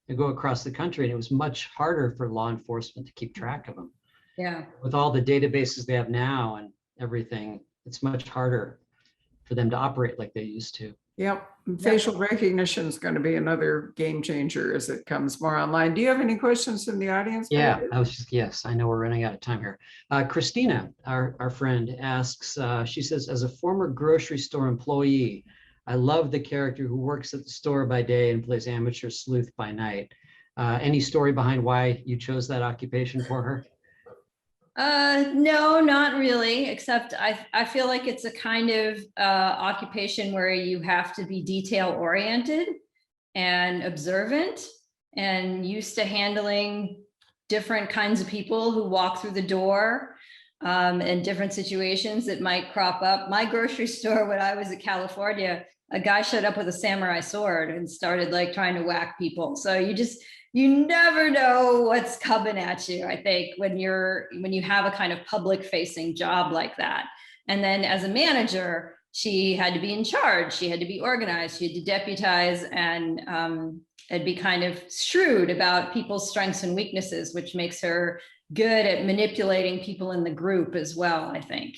and go across the country, and it was much harder for law enforcement to keep track of him.
Yeah.
With all the databases they have now and everything, it's much harder for them to operate like they used to.
Yep. Facial recognition is going to be another game changer as it comes more online. Do you have any questions from the audience?
Yeah, yes, I know we're running out of time here. Christina, our friend, asks, she says, as a former grocery store employee, I love the character who works at the store by day and plays amateur sleuth by night. Any story behind why you chose that occupation for her?
No, not really, except I feel like it's a kind of occupation where you have to be detail oriented and observant and used to handling different kinds of people who walk through the door and different situations that might crop up. My grocery store, when I was in California, a guy showed up with a samurai sword and started like trying to whack people. So you never know what's coming at you, I think, when you have a kind of public facing job like that. And then as a manager, she had to be in charge. She had to be organized. She had to deputize and be kind of shrewd about people's strengths and weaknesses, which makes her good at manipulating people in the group as well, I think.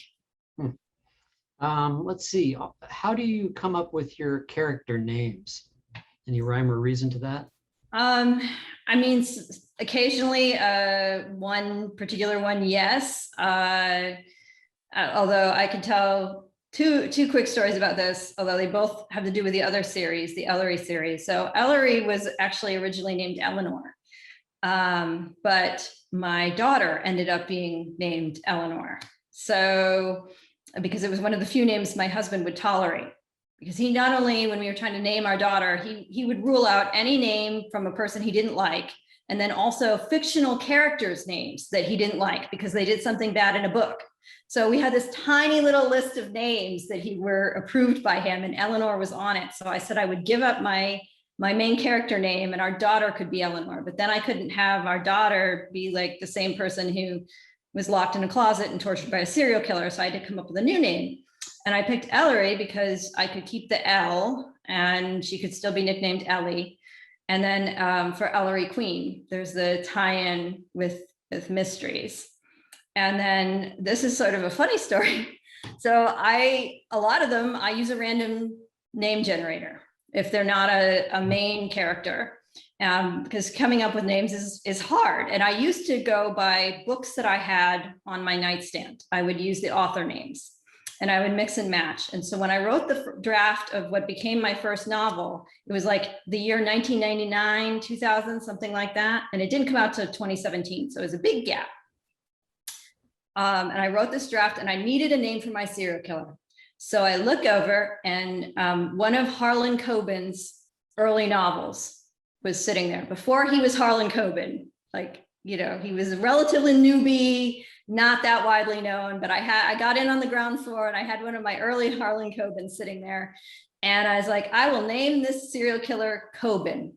Let's see. How do you come up with your character names? Any rhyme or reason to that?
I mean, occasionally one particular one, yes. Although I could tell two quick stories about this, although they both have to do with the other series, the Ellery series. So Ellery was actually originally named Eleanor, but my daughter ended up being named Eleanor. So because it was one of the few names my husband would tolerate. Because he not only, when we were trying to name our daughter, he would rule out any name from a person he didn't like, and then also fictional characters' names that he didn't like because they did something bad in a book. So we had this tiny little list of names that were approved by him, and Eleanor was on it. So I said I would give up my main character name and our daughter could be Eleanor, but then I couldn't have our daughter be like the same person who was locked in a closet and tortured by a serial killer. So I had to come up with a new name. And I picked Ellery because I could keep the L and she could still be nicknamed Ellie. And then for Ellery Queen, there's the tie-in with mysteries. And then this is sort of a funny story. So a lot of them, I use a random name generator if they're not a main character, because coming up with names is hard. And I used to go by books that I had on my nightstand. I would use the author names and I would mix and match. And so when I wrote the draft of what became my first novel, it was like the year 1999, 2000, something like that. And it didn't come out till 2017. So it was a big gap. And I wrote this draft and I needed a name for my serial killer. So I look over and one of Harlan Coben's early novels was sitting there before he was Harlan Coben. Like, you know, he was a relatively newbie, not that widely known, but I got in on the ground floor and I had one of my early Harlan Coben sitting there. And I was like, I will name this serial killer Coben.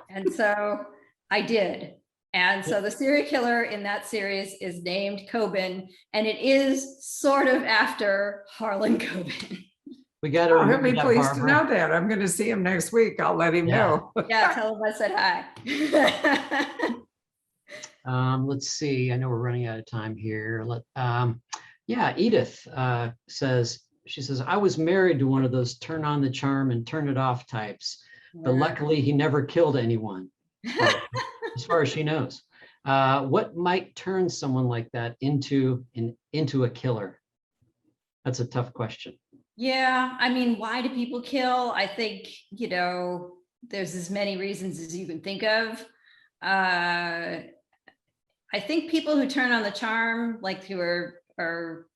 And so I did. And so the serial killer in that series is named Coben, and it is sort of after Harlan Coben.
We got to
Oh, he'll
remember
be
that,
pleased to
Barbara.
know that. I'm going to see him next week. I'll let him know.
Yeah, tell him I said hi.
Let's see. I know we're running out of time here. Yeah, Edith says, she says, I was married to one of those turn on the charm and turn it off types, but luckily he never killed anyone, as far as she knows. What might turn someone like that into a killer? That's a tough question.
Yeah, I mean, why do people kill? I think, you know, there's as many reasons as you can think of. I think people who turn on the charm, like who are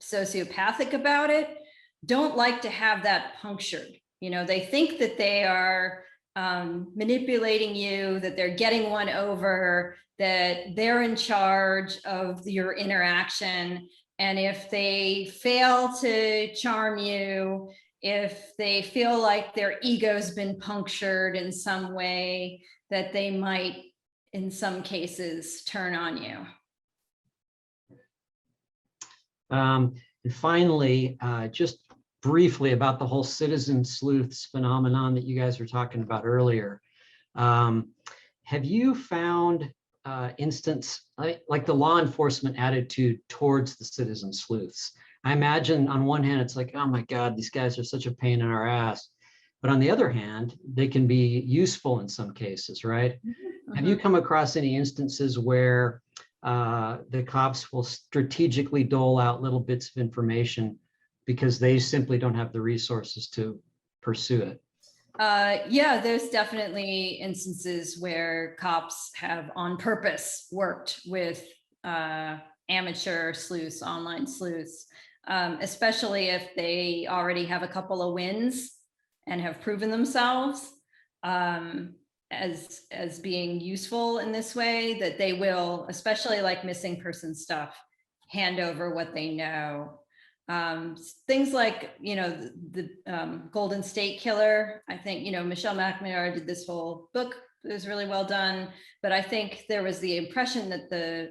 sociopathic about it, don't like to have that punctured. You know, they think that they are manipulating you, that they're getting one over, that they're in charge of your interaction. And if they fail to charm you, if they feel like their ego's been punctured in some way, that they might, in some cases, turn on you.
And finally, just briefly about the whole citizen sleuths phenomenon that you guys were talking about earlier. Have you found instance like the law enforcement attitude towards the citizen sleuths? I imagine on one hand, it's like, oh my God, these guys are such a pain in our ass. But on the other hand, they can be useful in some cases, right? Mm-hmm. Have you come across any instances where the cops will strategically dole out little bits of information because they simply don't have the resources to pursue it?
Yeah, there's definitely instances where cops have on purpose worked with amateur sleuths, online sleuths, especially if they already have a couple of wins and have proven themselves as being useful in this way, that they will, especially like missing person stuff, hand over what they know. Things like, you know, the Golden State Killer. I think, you know, Michelle McNamara did this whole book. It was really well done. But I think there was the impression that the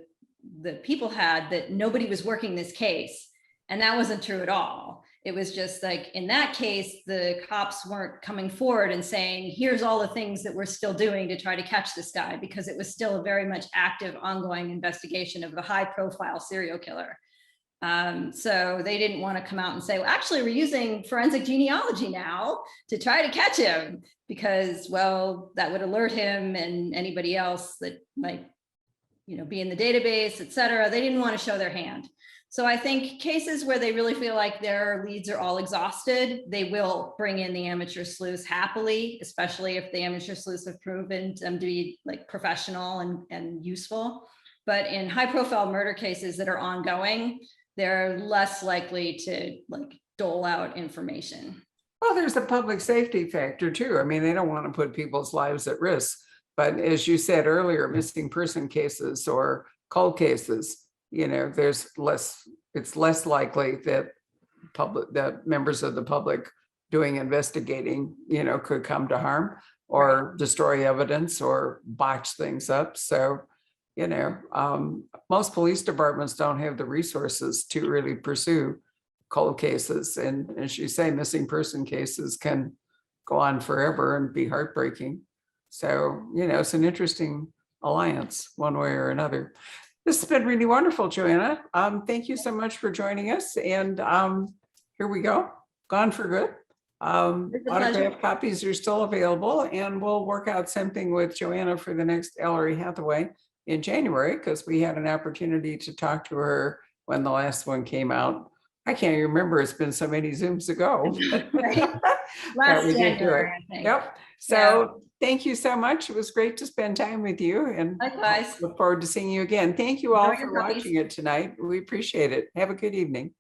people had that nobody was working this case. And that wasn't true at all. It was just like, in that case, the cops weren't coming forward and saying, here's all the things that we're still doing to try to catch this guy, because it was still a very much active, ongoing investigation of the high profile serial killer. So they didn't want to come out and say, well, actually, we're using forensic genealogy now to try to catch him, because, well, that would alert him and anybody else that might, you know, be in the database, et cetera. They didn't want to show their hand. So I think cases where they really feel like their leads are all exhausted, they will bring in the amateur sleuths happily, especially if the amateur sleuths have proven them to be like professional and useful. But in high profile murder cases that are ongoing, they're less likely to like dole out information.
Well, there's a public safety factor too. I mean, they don't want to put people's lives at risk. But as you said earlier, missing person cases or cold cases, you know, it's less likely that the members of the public doing investigating, you know, could come to harm or destroy evidence or botch things up. So, you know, most police departments don't have the resources to really pursue cold cases. And as you say, missing person cases can go on forever and be heartbreaking. So, it's an interesting alliance one way or another. This has been really wonderful, Joanna. Thank you so much for joining us. And here we go, gone for good.
It's a pleasure.
Autograph copies are still available, and we'll work out something with Joanna for the next Ellery Hathaway in January, because we had an opportunity to talk to her when the last one came out. I can't even remember, it's been so many Zooms ago.
Right.
But
Last
we did do
January,
it.
I think.
Yep. So thank you so much. It was great to spend time with you, and
Likewise.
look forward to seeing you again. Thank you all
Enjoy your
for
puppies.
watching it tonight. We appreciate it. Have a good evening.